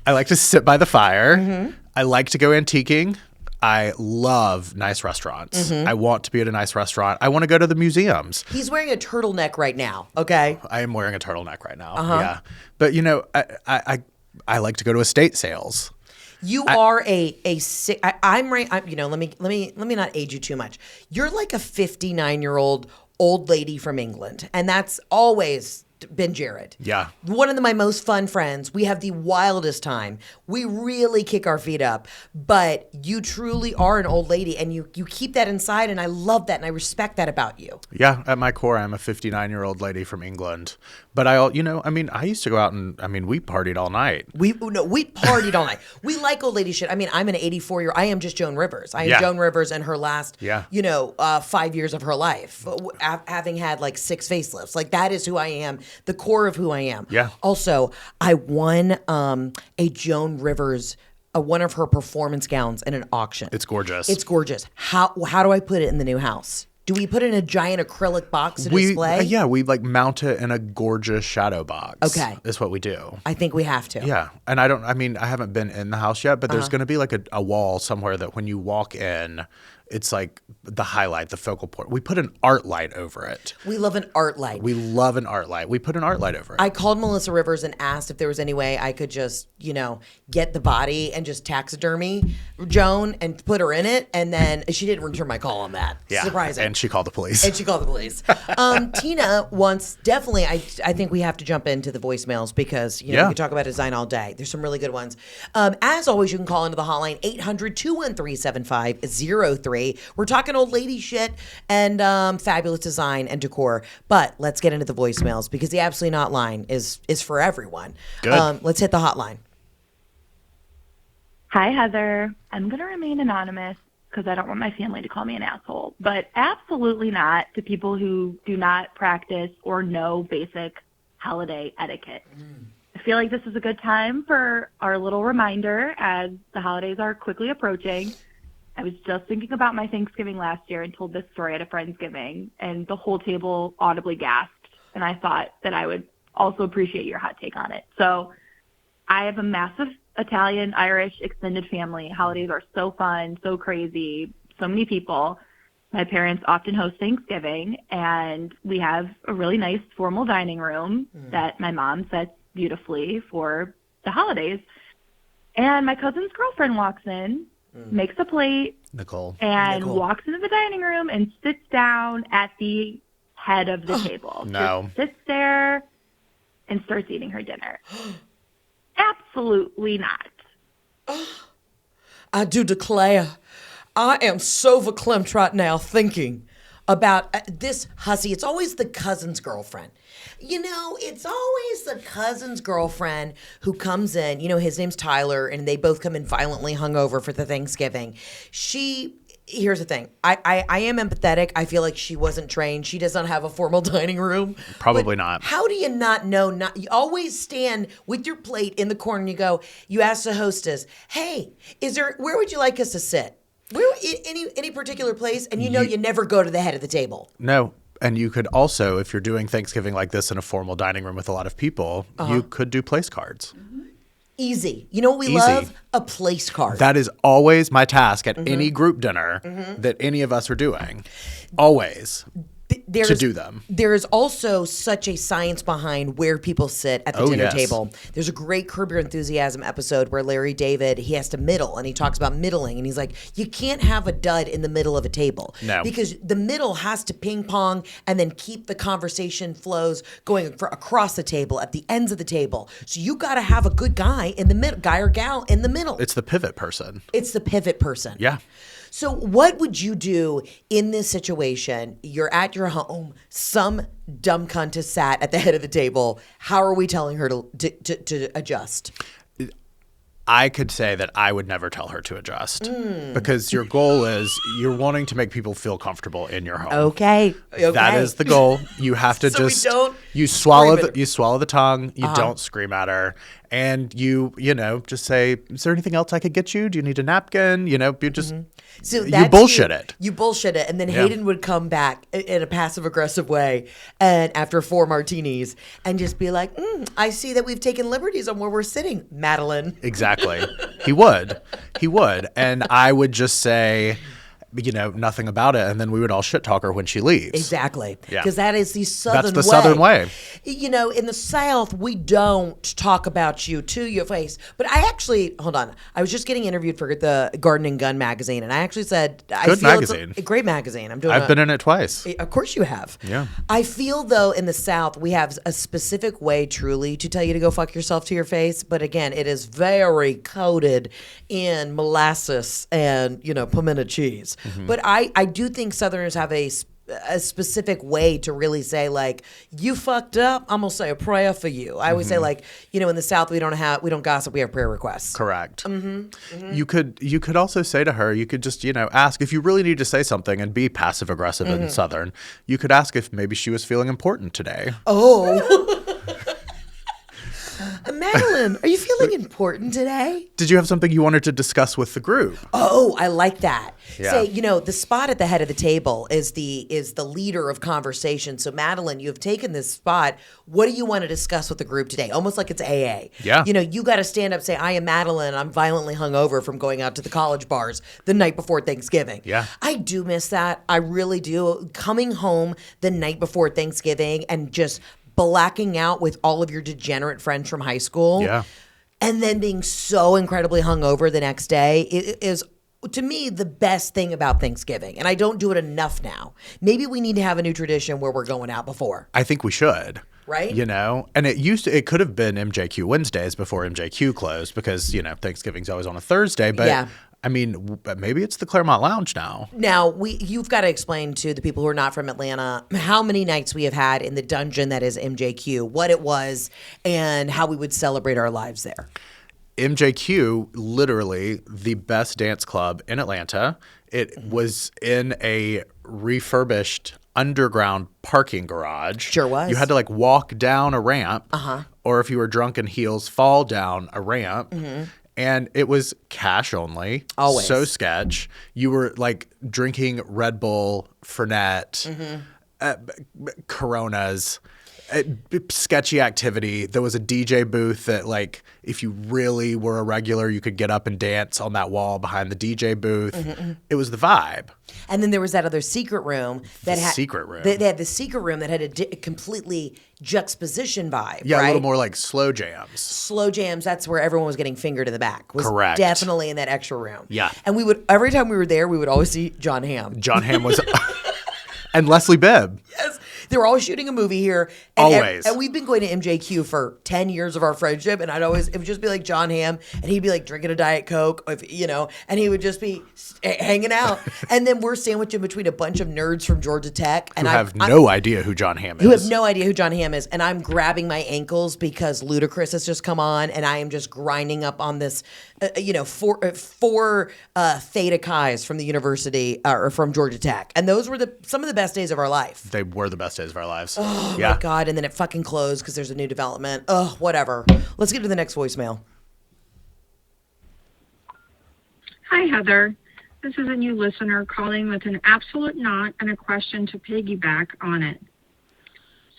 I like to sit by the fire. I like to go antiquing. I love nice restaurants. I want to be at a nice restaurant. I want to go to the museums. He's wearing a turtleneck right now, okay? I am wearing a turtleneck right now. Yeah. But you know, I like to go to estate sales. You are I'm right. You know, let me not age you too much. You're like a 59-year-old old lady from England, and that's always been Jared. Yeah. One of my most fun friends. We have the wildest time. We really kick our feet up. But you truly are an old lady, and you keep that inside, and I love that, and I respect that about you. Yeah, at my core, I'm a 59-year-old lady from England. But I used to go out and, we partied all night. We partied all night. We like old lady shit. I mean, I'm an 84-year. I am just Joan Rivers. I am Yeah. Joan Rivers in her last, Yeah. 5 years of her life, having had like 6 facelifts. Like that is who I am. The core of who I am. Yeah. Also, I won a Joan Rivers, one of her performance gowns in an auction. It's gorgeous. It's gorgeous. How do I put it in the new house? Do we put it in a giant acrylic box to display? Yeah, we like mount it in a gorgeous shadow box. Okay. Is what we do. I think we have to. Yeah. And I haven't been in the house yet, but there's going to be like a wall somewhere that when you walk in, it's like the highlight, the focal point. We put an art light over it. We love an art light. We love an art light. We put an art light over it. I called Melissa Rivers and asked if there was any way I could just, get the body and just taxidermy Joan and put her in it. And then she didn't return my call on that. Yeah. Surprising. And she called the police. Tina wants, definitely, I think we have to jump into the voicemails because, we can talk about design all day. There's some really good ones. As always, you can call into the hotline 800-213-7503. We're talking old lady shit and fabulous design and decor. But let's get into the voicemails because the Absolutely Not line is for everyone. Good. Let's hit the hotline. Hi, Heather. I'm going to remain anonymous because I don't want my family to call me an asshole. But absolutely not to people who do not practice or know basic holiday etiquette. I feel like this is a good time for our little reminder as the holidays are quickly approaching. I was just thinking about my Thanksgiving last year and told this story at a Friendsgiving, and the whole table audibly gasped, and I thought that I would also appreciate your hot take on it. So I have a massive Italian, Irish, extended family. Holidays are so fun, so crazy, so many people. My parents often host Thanksgiving, and we have a really nice formal dining room that my mom sets beautifully for the holidays. And my cousin's girlfriend walks in, makes a plate, Nicole. Walks into the dining room and sits down at the head of the table. No. Just sits there and starts eating her dinner. Absolutely not. I do declare, I am so verklempt right now thinking about this hussy. It's always the cousin's girlfriend. It's always the cousin's girlfriend who comes in. His name's Tyler, and they both come in violently hungover for the Thanksgiving. Here's the thing. I am empathetic. I feel like she wasn't trained. She does not have a formal dining room. Probably not. How do you not know? You always stand with your plate in the corner and you ask the hostess, hey, where would you like us to sit? Where any particular place? And you never go to the head of the table. No. And you could also, if you're doing Thanksgiving like this in a formal dining room with a lot of people, you could do place cards. Easy. You know what we love? A place card. That is always my task at any group dinner that any of us are doing. Always. To do them. There is also such a science behind where people sit at the dinner table. There's a great Curb Your Enthusiasm episode where Larry David, he has to middle, and he talks about middling, and he's like, you can't have a dud in the middle of a table. No. Because the middle has to ping pong and then keep the conversation flows going across the table, at the ends of the table. So you got to have a good guy in the middle, guy or gal in the middle. It's the pivot person. It's the pivot person. Yeah. So what would you do in this situation? You're at your home. Some dumb cunt is sat at the head of the table. How are we telling her to adjust? I could say that I would never tell her to adjust because your goal is you're wanting to make people feel comfortable in your home. Okay. That is the goal. You have to So you swallow the tongue. You don't scream at her. And you just say, is there anything else I could get you? Do you need a napkin? You just So you bullshit it. You bullshit it. And then Hayden would come back in a passive aggressive way and after 4 martinis and just be like, I see that we've taken liberties on where we're sitting, Madeline. Exactly. Exactly. He would. And I would just say, nothing about it. And then we would all shit talk her when she leaves. Exactly. Yeah. Because that is the Southern way. That's the Southern way. In the South, we don't talk about you to your face. But hold on. I was just getting interviewed for the Garden and Gun magazine. And I actually said, Good magazine. It's a great magazine. I've been in it twice. Of course you have. Yeah. I feel, though, in the South, we have a specific way, truly, to tell you to go fuck yourself to your face. But again, it is very coated in molasses and, pimento cheese. Mm-hmm. But I do think Southerners have a specific way to really say, like, you fucked up, I'm gonna say a prayer for you. I always say, like, in the South we don't gossip, we have prayer requests. Correct. Mm-hmm. Mm-hmm. You could also say to her, you could just ask if you really need to say something and be passive aggressive in Southern. You could ask if maybe she was feeling important today. Oh. Madeline, are you feeling important today? Did you have something you wanted to discuss with the group? Oh, I like that. Yeah. Say, the spot at the head of the table is the leader of conversation. So Madeline, you have taken this spot. What do you want to discuss with the group today? Almost like it's AA. Yeah. You got to stand up, say, I am Madeline. I'm violently hungover from going out to the college bars the night before Thanksgiving. Yeah. I do miss that. I really do. Coming home the night before Thanksgiving and just blacking out with all of your degenerate friends from high school. Yeah. And then being so incredibly hungover the next day is, to me, the best thing about Thanksgiving. And I don't do it enough now. Maybe we need to have a new tradition where we're going out before. I think we should. Right? And it could have been MJQ Wednesdays before MJQ closed because, Thanksgiving's always on a Thursday. But yeah. I mean, maybe it's the Claremont Lounge now. Now, you've got to explain to the people who are not from Atlanta how many nights we have had in the dungeon that is MJQ, what it was, and how we would celebrate our lives there. MJQ, literally the best dance club in Atlanta. It was in a refurbished underground parking garage. Sure was. You had to walk down a ramp, or if you were drunk in heels, fall down a ramp. Mm-hmm. And it was cash only. Always. So sketch. You were drinking Red Bull, Fernet, Coronas, sketchy activity. There was a DJ booth that if you really were a regular, you could get up and dance on that wall behind the DJ booth. Mm-hmm. It was the vibe. And then there was that other secret room that had secret room. They had the secret room that had a completely juxtaposition vibe. Yeah, right? A little more like slow jams. Slow jams. That's where everyone was getting fingered in the back. Was Correct. Definitely in that extra room. Yeah. And we would every time we were there, we would always see John Hamm. John Hamm was, and Leslie Bibb. Yes. They were always shooting a movie here. And Always. And we've been going to MJQ for 10 years of our friendship. And it would just be like John Hamm. And he'd be drinking a Diet Coke, and he would just be hanging out. And then we're sandwiched in between a bunch of nerds from Georgia Tech. And who have no idea who John Hamm is. Who have no idea who John Hamm is. And I'm grabbing my ankles because Ludacris has just come on. And I am just grinding up on this, four Theta Chi's from the university or from Georgia Tech. And those were some of the best days of our life. They were the best days of our lives. Oh, my God. And then it fucking closed because there's a new development. Oh, whatever. Let's get to the next voicemail. Hi, Heather. This is a new listener calling with an absolute not and a question to piggyback on it.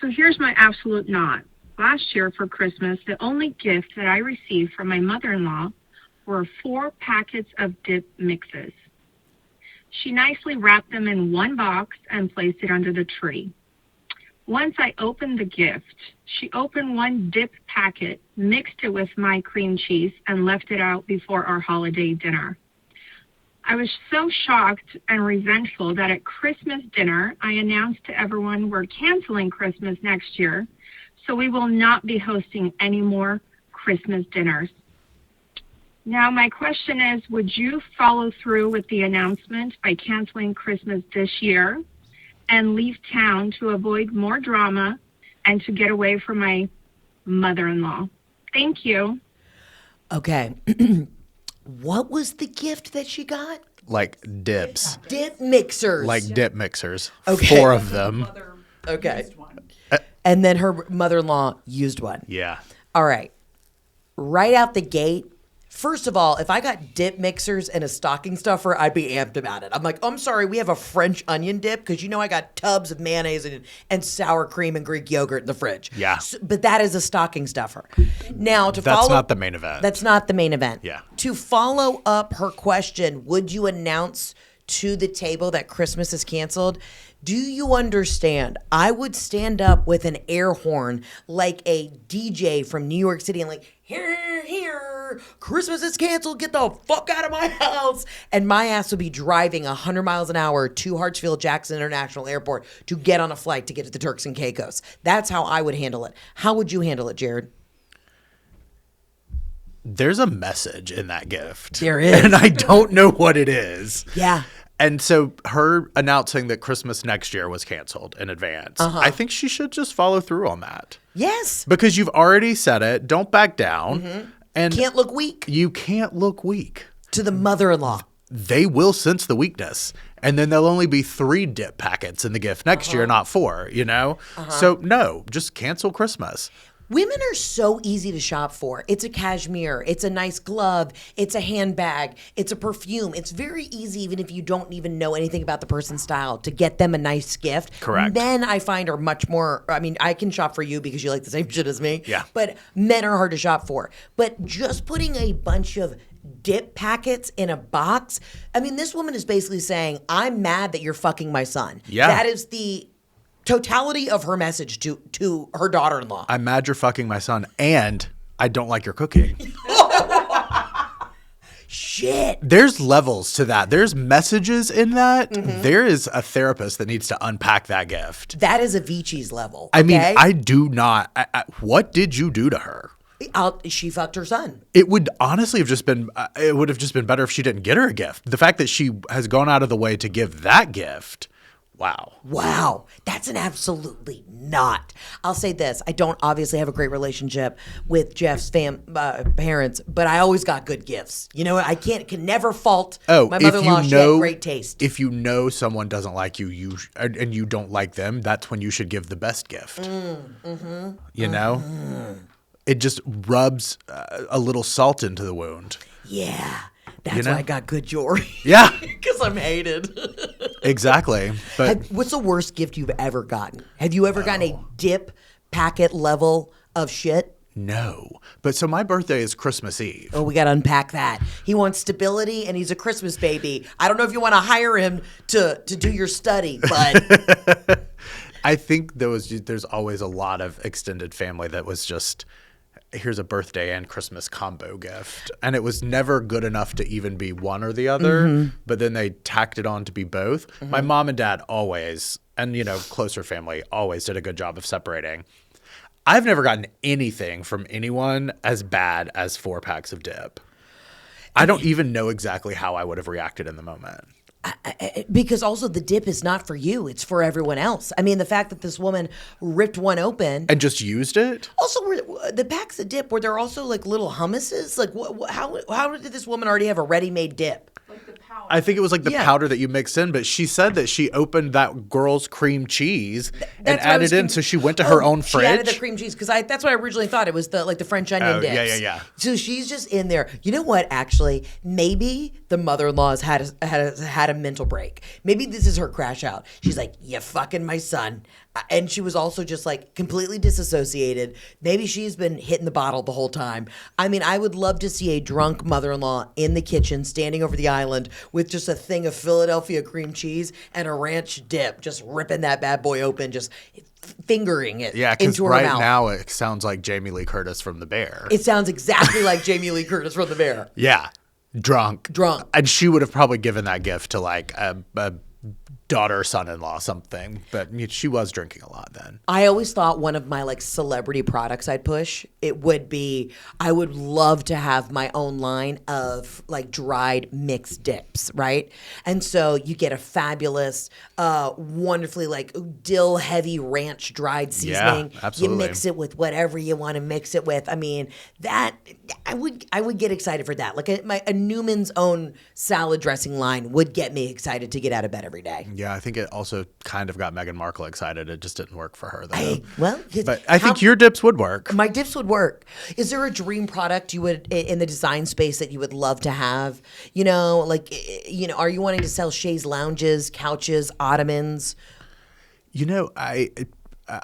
So here's my absolute not. Last year for Christmas, the only gift that I received from my mother-in-law were 4 packets of dip mixes. She nicely wrapped them in one box and placed it under the tree. Once I opened the gift, she opened one dip packet, mixed it with my cream cheese, and left it out before our holiday dinner. I was so shocked and resentful that at Christmas dinner, I announced to everyone we're canceling Christmas next year, so we will not be hosting any more Christmas dinners. Now, my question is, would you follow through with the announcement by canceling Christmas this year and leave town to avoid more drama and to get away from my mother-in-law? Thank you. Okay. What was the gift that she got? Dips. Dip mixers. Dip mixers. Okay. 4 of them. Okay. And then her mother-in-law used one. Yeah. All right. Right out the gate, First of all, if I got dip mixers and a stocking stuffer, I'd be amped about it. I'm like, I'm sorry, we have a French onion dip because I got tubs of mayonnaise and sour cream and Greek yogurt in the fridge. Yeah. But that is a stocking stuffer. Now, That's not the main event. That's not the main event. Yeah. To follow up her question, would you announce to the table that Christmas is canceled? Do you understand? I would stand up with an air horn like a DJ from New York City and like, here, Christmas is canceled, get the fuck out of my house. And my ass would be driving 100 miles an hour to Hartsfield-Jackson International Airport to get on a flight to get to the Turks and Caicos. That's how I would handle it. How would you handle it, Jared? There's a message in that gift. There is. And I don't know what it is. Yeah. And so her announcing that Christmas next year was canceled in advance, I think she should just follow through on that. Yes. Because you've already said it. Don't back down. And Can't look weak you can't look weak. to the mother-in-law. They will sense the weakness. And then there'll only be 3 dip packets in the gift next year, not 4, So no, just cancel Christmas. Women are so easy to shop for. It's a cashmere. It's a nice glove. It's a handbag. It's a perfume. It's very easy, even if you don't even know anything about the person's style, to get them a nice gift. Correct. Men, I find, are much more, I can shop for you because you like the same shit as me. Yeah. But men are hard to shop for. But just putting a bunch of dip packets in a box, this woman is basically saying, I'm mad that you're fucking my son. Yeah. That is the totality of her message to her daughter-in-law. I'm mad you're fucking my son, and I don't like your cooking. Shit. There's levels to that. There's messages in that. There is a therapist that needs to unpack that gift. That is Avicii's level. I mean, okay? I do not. What did you do to her? She fucked her son. It would honestly have just been. It would have just been better if she didn't get her a gift. The fact that she has gone out of the way to give that gift. Wow. That's an absolutely not. I'll say this. I don't obviously have a great relationship with Jeff's parents, but I always got good gifts. I can never fault my mother-in-law. She had great taste. If you know someone doesn't like you, and you don't like them, that's when you should give the best gift. It just rubs a little salt into the wound. Yeah. That's why I got good jewelry. Yeah. Because I'm hated. Exactly. But what's the worst gift you've ever gotten? Have you ever gotten a dip packet level of shit? No. But so my birthday is Christmas Eve. Oh, we got to unpack that. He wants stability and he's a Christmas baby. I don't know if you want to hire him to do your study, but I think there's always a lot of extended family that was just, here's a birthday and Christmas combo gift. And it was never good enough to even be one or the other, but then they tacked it on to be both. My mom and dad always, and closer family, always did a good job of separating. I've never gotten anything from anyone as bad as 4 packs of dip. I don't even know exactly how I would have reacted in the moment. Because also the dip is not for you, it's for everyone else. The fact that this woman ripped one open and just used it. Also, the packs of dip, were there also like little hummuses? Like how did this woman already have a ready-made dip? Like the powder. I think it was like the powder that you mix in, but she said that she opened that girl's cream cheese and added in, so she went to her own fridge. She added the cream cheese because that's what I originally thought. It was the French onion dips. Yeah. So she's just in there. You know what? Actually, maybe the mother-in-law has had a mental break. Maybe this is her crash out. She's like, "You fucking my son," and she was also just like completely disassociated. Maybe she's been hitting the bottle the whole time. I would love to see a drunk mother-in-law in the kitchen standing over the island with just a thing of Philadelphia cream cheese and a ranch dip, just ripping that bad boy open, just fingering it into her mouth. Right now it sounds like Jamie Lee Curtis from The Bear. It sounds exactly like Jamie Lee Curtis from The Bear. Yeah. Drunk. And she would have probably given that gift to like a daughter, son-in-law, something. But she was drinking a lot then. I always thought one of my like celebrity products I'd push, it would be, I would love to have my own line of like dried mixed dips, right? And so you get a fabulous, wonderfully like dill heavy ranch dried seasoning. Yeah, absolutely. You mix it with whatever you want to mix it with. That I would get excited for that. Like a Newman's own salad dressing line would get me excited to get out of bed every day. Yeah, I think it also kind of got Meghan Markle excited. It just didn't work for her, though. But I think your dips would work. My dips would work. Is there a dream product you would in the design space that you would love to have? Are you wanting to sell chaise lounges, couches, ottomans?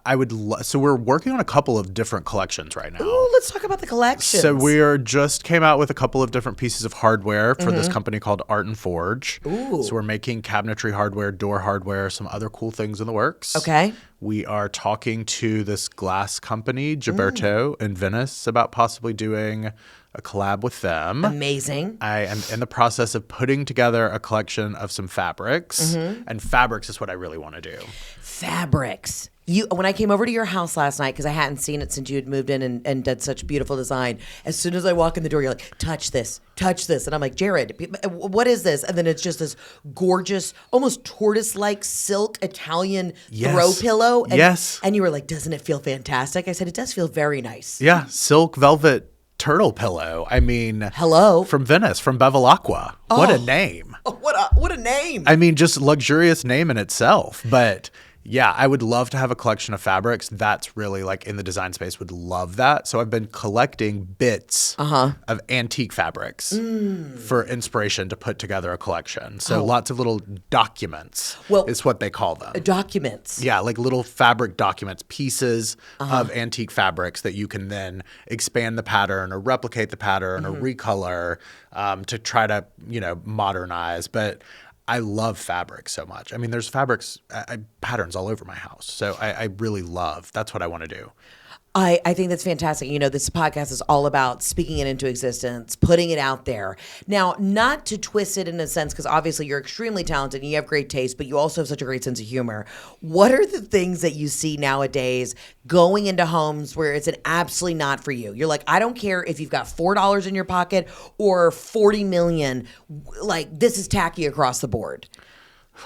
I would. So we're working on a couple of different collections right now. Ooh, let's talk about the collections. So we just came out with a couple of different pieces of hardware for this company called Art and Forge. Ooh. So we're making cabinetry hardware, door hardware, some other cool things in the works. Okay. We are talking to this glass company, Gilberto, in Venice, about possibly doing a collab with them. Amazing. I am in the process of putting together a collection of some fabrics, and fabrics is what I really want to do. Fabrics. When I came over to your house last night, because I hadn't seen it since you had moved in and did such beautiful design, as soon as I walk in the door, you're like, touch this. And I'm like, Jared, what is this? And then it's just this gorgeous, almost tortoise-like silk Italian throw pillow. And you were like, doesn't it feel fantastic? I said, it does feel very nice. Yeah, silk velvet turtle pillow. I mean, hello, from Venice, from Bevilacqua. What a name. What a name. I mean, just luxurious name in itself. But yeah, I would love to have a collection of fabrics. That's really like in the design space, would love that. So I've been collecting bits of antique fabrics for inspiration to put together a collection. So lots of little documents is what they call them. Documents. Yeah, like little fabric documents, pieces of antique fabrics that you can then expand the pattern or replicate the pattern or recolor to try to, modernize. But I love fabric so much. I mean, there's fabrics, patterns all over my house. So I really love, that's what I want to do. I think that's fantastic. This podcast is all about speaking it into existence, putting it out there. Now, not to twist it in a sense, because obviously you're extremely talented and you have great taste, but you also have such a great sense of humor. What are the things that you see nowadays going into homes where it's an absolutely not for you? You're like, I don't care if you've got $4 in your pocket or 40 million. Like, this is tacky across the board.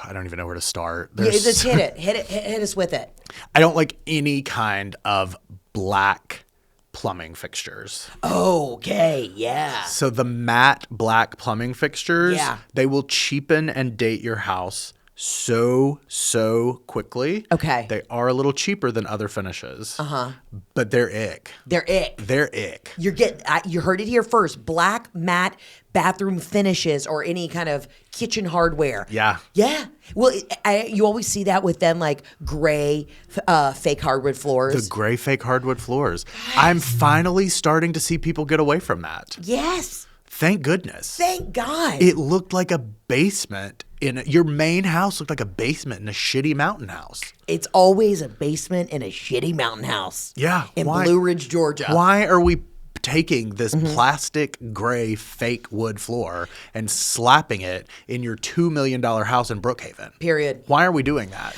I don't even know where to start. Just hit us with it. I don't like any kind of black plumbing fixtures. Okay, yeah. So the matte black plumbing fixtures, they will cheapen and date your house so quickly. Okay. They are a little cheaper than other finishes. But they're ick. They're ick. You heard it here first. Black matte bathroom finishes or any kind of kitchen hardware. Yeah. Well, you always see that with them, like gray fake hardwood floors. The gray fake hardwood floors. I'm finally starting to see people get away from that. Yes. Thank goodness. Thank God. It looked like a basement your main house looked like a basement in a shitty mountain house. It's always a basement in a shitty mountain house. Yeah. In Blue Ridge, Georgia. Why are we taking this plastic gray fake wood floor and slapping it in your $2 million house in Brookhaven? Period. Why are we doing that?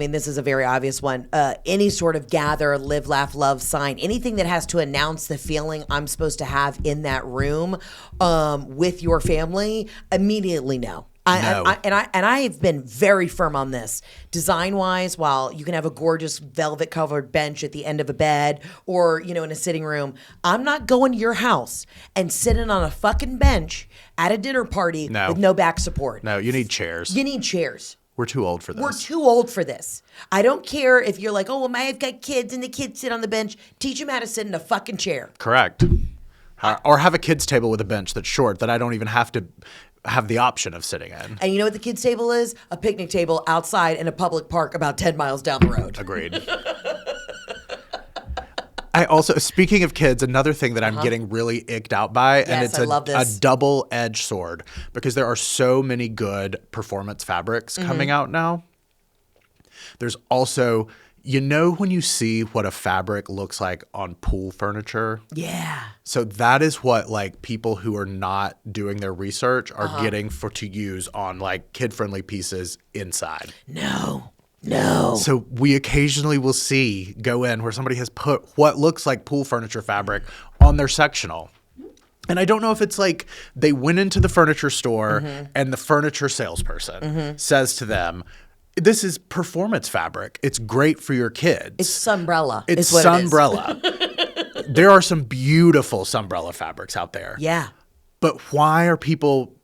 This is a very obvious one. Any sort of gather, live, laugh, love sign, anything that has to announce the feeling I'm supposed to have in that room with your family, immediately no. I've been very firm on this. Design-wise, while you can have a gorgeous velvet-covered bench at the end of a bed or, in a sitting room, I'm not going to your house and sitting on a fucking bench at a dinner party with no back support. No, you need chairs. You need chairs. We're too old for this. We're too old for this. I don't care if you're like, oh, well, I've got kids and the kids sit on the bench. Teach them how to sit in a fucking chair. Correct. Or have a kids' table with a bench that's short that I don't even have to have the option of sitting in. And you know what the kids' table is? A picnic table outside in a public park about 10 miles down the road. Agreed. I also, speaking of kids, another thing that I'm getting really icked out by, and it's a double-edged sword, because there are so many good performance fabrics coming out now. There's also, when you see what a fabric looks like on pool furniture? Yeah. So that is what people who are not doing their research are getting to use on kid-friendly pieces inside. No. So we occasionally will go in where somebody has put what looks like pool furniture fabric on their sectional. And I don't know if it's they went into the furniture store and the furniture salesperson says to them, this is performance fabric. It's great for your kids. It's Sunbrella. It's Sunbrella. There are some beautiful Sunbrella fabrics out there. Yeah. But why are people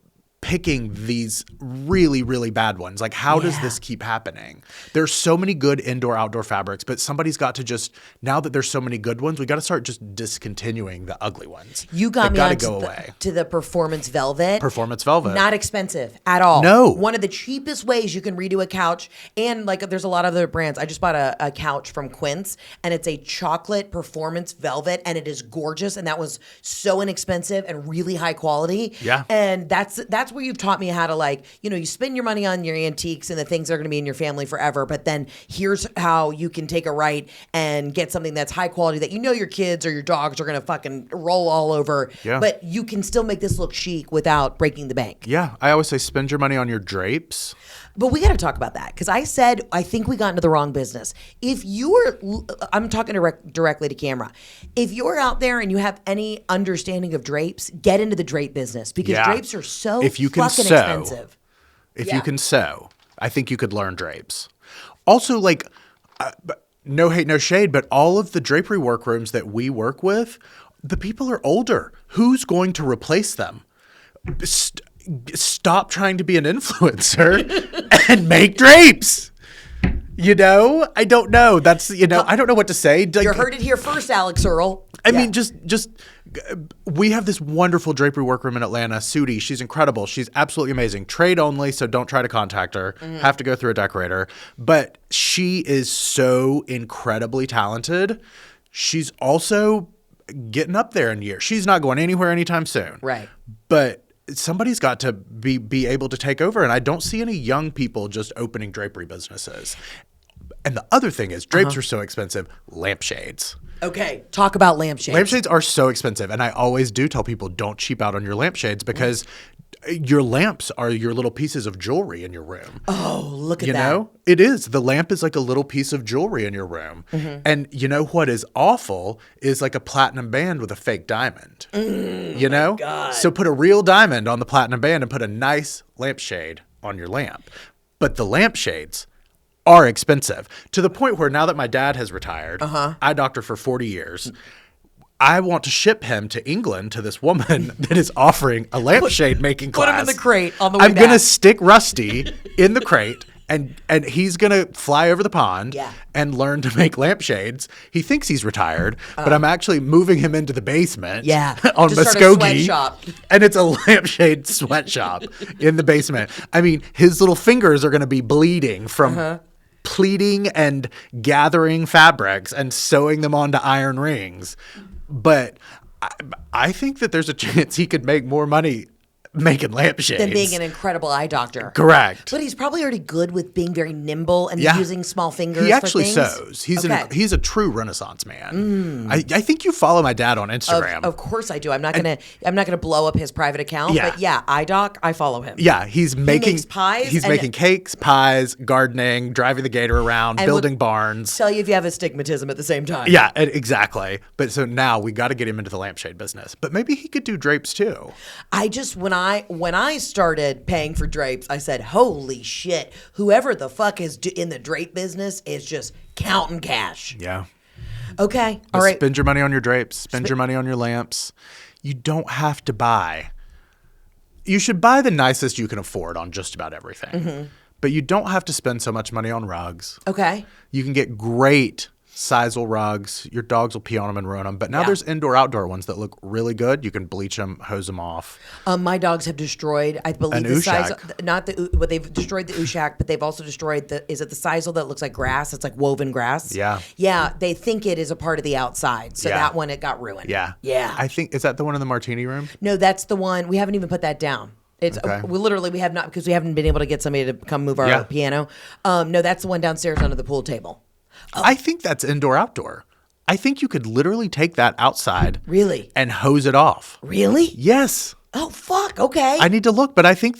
picking these really, really bad ones. Like, how does this keep happening? There's so many good indoor, outdoor fabrics, but somebody's got to just, now that there's so many good ones, we got to start just discontinuing the ugly ones. You got me gotta on go away. To the Performance Velvet. Performance Velvet. Not expensive at all. No. One of the cheapest ways you can redo a couch. And like there's a lot of other brands. I just bought a couch from Quince, and it's a chocolate Performance Velvet, and it is gorgeous. And that was so inexpensive and really high quality. Yeah. And that's where you've taught me how to, like, you know, you spend your money on your antiques and the things that are going to be in your family forever, but then here's how you can take a right and get something that's high quality that you know your kids or your dogs are going to fucking roll all over, but you can still make this look chic without breaking the bank. Yeah. I always say spend your money on your drapes. But we got to talk about that, because I said I think we got into the wrong business. If you were, I'm talking directly to camera. If you're out there and you have any understanding of drapes, get into the drape business, because drapes are so fucking expensive. If you can sew, I think you could learn drapes. Also, like, no hate, no shade, but all of the drapery workrooms that we work with, the people are older. Who's going to replace them? Stop trying to be an influencer and make drapes. You know, I don't know. That's, you know, I don't know what to say. Like, you heard it here first, Alex Earl. I mean, just we have this wonderful drapery workroom in Atlanta. Sudi, she's incredible. She's absolutely amazing. Trade only, so don't try to contact her. Have to go through a decorator. But she is so incredibly talented. She's also getting up there in years. She's not going anywhere anytime soon. Right. But somebody's got to be able to take over, and I don't see any young people just opening drapery businesses. And the other thing is, drapes are so expensive. Lampshades. Okay, talk about lampshades. Lampshades are so expensive, and I always do tell people, don't cheap out on your lampshades, because your lamps are your little pieces of jewelry in your room. Oh, look at that. You know? It is. The lamp is like a little piece of jewelry in your room. And you know what is awful is like a platinum band with a fake diamond. You know? God. So put a real diamond on the platinum band and put a nice lampshade on your lamp. But the lampshades are expensive, to the point where now that my dad has retired, I doctor for 40 years. I want to ship him to England to this woman that is offering a lampshade making class. Put him in the crate on the way I'm back. going to stick Rusty in the crate, and he's going to fly over the pond and learn to make lampshades. He thinks he's retired, but I'm actually moving him into the basement on to start a Muskogee. sweatshop. And it's a lampshade sweatshop in the basement. I mean, his little fingers are going to be bleeding from pleating and gathering fabrics and sewing them onto iron rings. But I think that there's a chance he could make more money making lampshades than being an incredible eye doctor. Correct. But he's probably already good with being very nimble and using small fingers. He actually for things. sews. He's a true Renaissance man. I think you follow my dad on Instagram. Of course I do. I'm not gonna blow up his private account. But eye doc, I follow him. Yeah, he makes pies. He's making cakes, pies, gardening, driving the gator around, building barns. Tell you if you have astigmatism at the same time. Yeah, exactly. But so now we got to get him into the lampshade business. But maybe he could do drapes too. When I started paying for drapes, I said, holy shit, whoever the fuck is in the drape business is just counting cash. Yeah. Okay. All right. Spend your money on your drapes. Spend your money on your lamps. You don't have to buy. You should buy the nicest you can afford on just about everything. But you don't have to spend so much money on rugs. Okay. You can get great sisal rugs. Your dogs will pee on them and ruin them. But now there's indoor-outdoor ones that look really good. You can bleach them, hose them off. My dogs have destroyed, I believe, the sisal. But they've destroyed the ushak, but they've also destroyed the sisal that looks like grass? It's like woven grass. Yeah. Yeah, they think it is a part of the outside. So that one, it got ruined. Yeah. Yeah. I think, is that the one in the martini room? No, that's the one. We haven't even put that down. It's we have not, because we haven't been able to get somebody to come move our piano. No, that's the one downstairs under the pool table. I think that's indoor-outdoor. I think you could literally take that outside. Really? And hose it off. Really? Yes. Oh, fuck. Okay. I need to look, but I think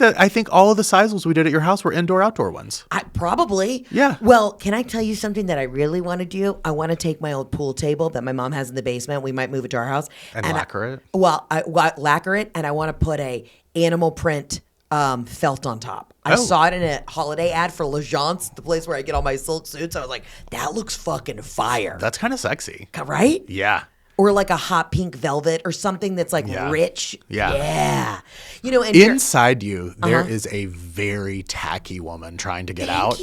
all of the sisals we did at your house were indoor-outdoor ones. Probably. Yeah. Well, can I tell you something that I really want to do? I want to take my old pool table that my mom has in the basement. We might move it to our house. And lacquer it? I lacquer it, and I want to put a animal print felt on top. I saw it in a holiday ad for L'Agence, the place where I get all my silk suits. I was like, that looks fucking fire. That's kind of sexy. Right? Yeah. or like a hot pink velvet or something that's like Yeah. rich. Yeah. Yeah. You know, and Inside you, there is a very tacky woman trying to get out.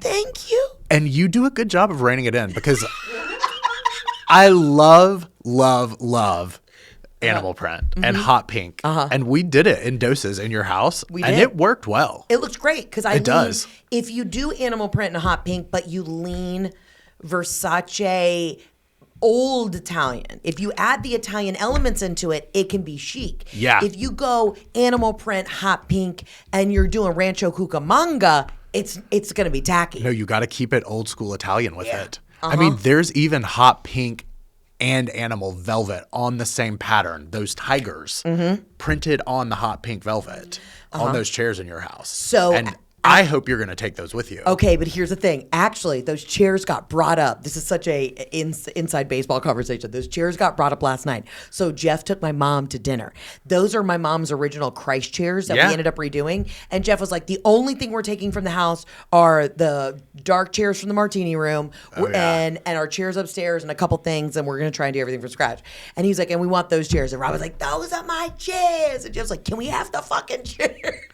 Thank you. And you do a good job of reining it in because I love animal print and hot pink. And we did it in doses in your house. And did. it worked well. It looks great because It does. If you do animal print and hot pink, but you lean Versace old Italian, if you add the Italian elements into it, it can be chic. Yeah. If you go animal print, hot pink, and you're doing Rancho Cucamonga, it's going to be tacky. No, you got to keep it old school Italian with it. I mean, there's even hot pink and animal velvet on the same pattern. Those tigers printed on the hot pink velvet on those chairs in your house. So and I hope you're going to take those with you. Okay, but here's the thing. Actually, those chairs got brought up. This is such a inside baseball conversation. Those chairs got brought up last night. So Jeff took my mom to dinner. Those are my mom's original Christ chairs that we ended up redoing. And Jeff was like, the only thing we're taking from the house are the dark chairs from the martini room and our chairs upstairs and a couple things, and we're going to try and do everything from scratch. And he's like, and we want those chairs. And Rob was like, those are my chairs. And Jeff's like, can we have the fucking chairs?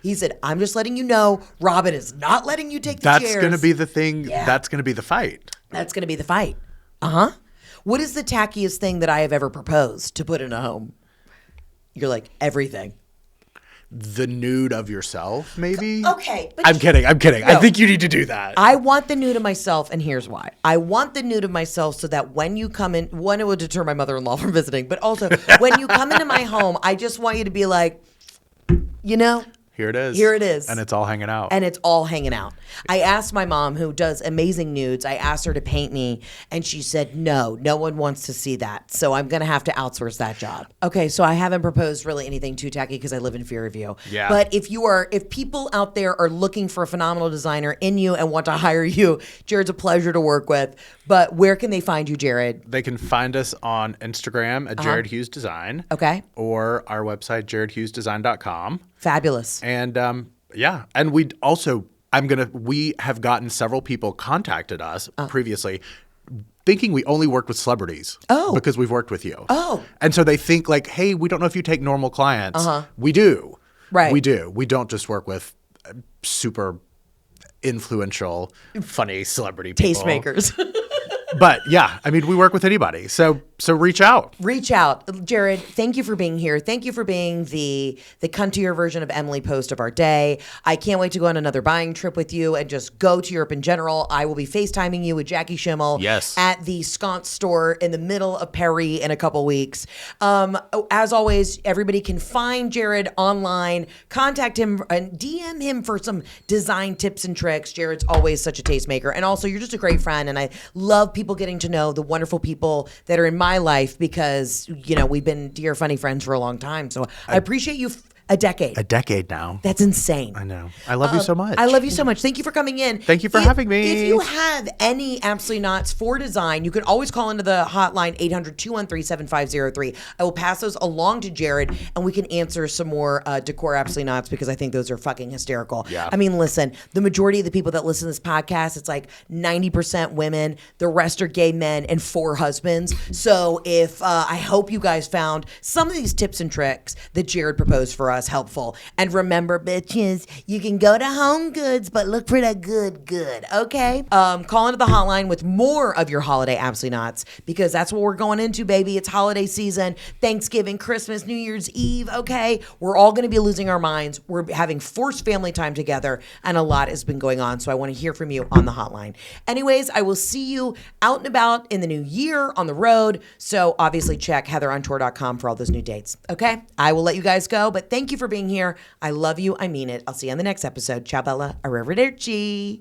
He said, I'm just letting you know, Robin is not letting you take the chairs. That's going to be the thing. Yeah. That's going to be the fight. That's going to be the fight. What is the tackiest thing that I have ever proposed to put in a home? You're like, everything. The nude of yourself, maybe? Okay. But I'm kidding. No. I think you need to do that. I want the nude of myself, and here's why. I want the nude of myself so that when you come in, one, it will deter my mother-in-law from visiting, but also when you come into my home, I just want you to be like, you know, Here it is. Here it is. And it's all hanging out. And it's all hanging out. I asked my mom, who does amazing nudes, I asked her to paint me, and she said, no one wants to see that. So I'm going to have to outsource that job. Okay, so I haven't proposed really anything too tacky because I live in fear of you. Yeah. But if people out there are looking for a phenomenal designer in you and want to hire you, Jared's a pleasure to work with. But where can they find you, Jared? They can find us on Instagram at Jared Hughes Design. Okay. Or our website, jaredhughesdesign.com. Fabulous. And and we have gotten several people contacted us previously thinking we only worked with celebrities. Oh. Because we've worked with you. Oh. And so they think like, hey, we don't know if you take normal clients. We do. Right. We do. We don't just work with super influential, funny celebrity people. Tastemakers. But yeah, I mean, we work with anybody. So reach out. Reach out. Jared, thank you for being here. Thank you for being the cuntier version of Emily Post of our day. I can't wait to go on another buying trip with you and just go to Europe in general. I will be FaceTiming you with Jackie Schimmel at the Sconce store in the middle of Paris in a couple weeks. As always, everybody can find Jared online, contact him and DM him for some design tips and tricks. Jared's always such a tastemaker. And also, you're just a great friend, and I love people getting to know the wonderful people that are in my life because, we've been dear, funny friends for a long time. So I appreciate you a decade. A decade now. That's insane. I know. I love you so much. I love you so much. Thank you for coming in. Thank you for having me. If you have any Absolutely Nots for design, you can always call into the hotline 800-213-7503. I will pass those along to Jared, and we can answer some more decor Absolutely Nots because I think those are fucking hysterical. Yeah. I mean, listen, the majority of the people that listen to this podcast, it's like 90% women. The rest are gay men and 4 husbands. So if I hope you guys found some of these tips and tricks that Jared proposed for us helpful. And remember, bitches, you can go to Home Goods, but look for the good, okay? Call into the hotline with more of your holiday Absolutely Nots because that's what we're going into, baby. It's holiday season, Thanksgiving, Christmas, New Year's Eve, okay? We're all going to be losing our minds. We're having forced family time together, and a lot has been going on, so I want to hear from you on the hotline. Anyways, I will see you out and about in the new year on the road, so obviously check heatherontour.com for all those new dates, okay? I will let you guys go, but thank you for being here. I love you. I mean it. I'll see you on the next episode. Ciao, Bella. Arrivederci.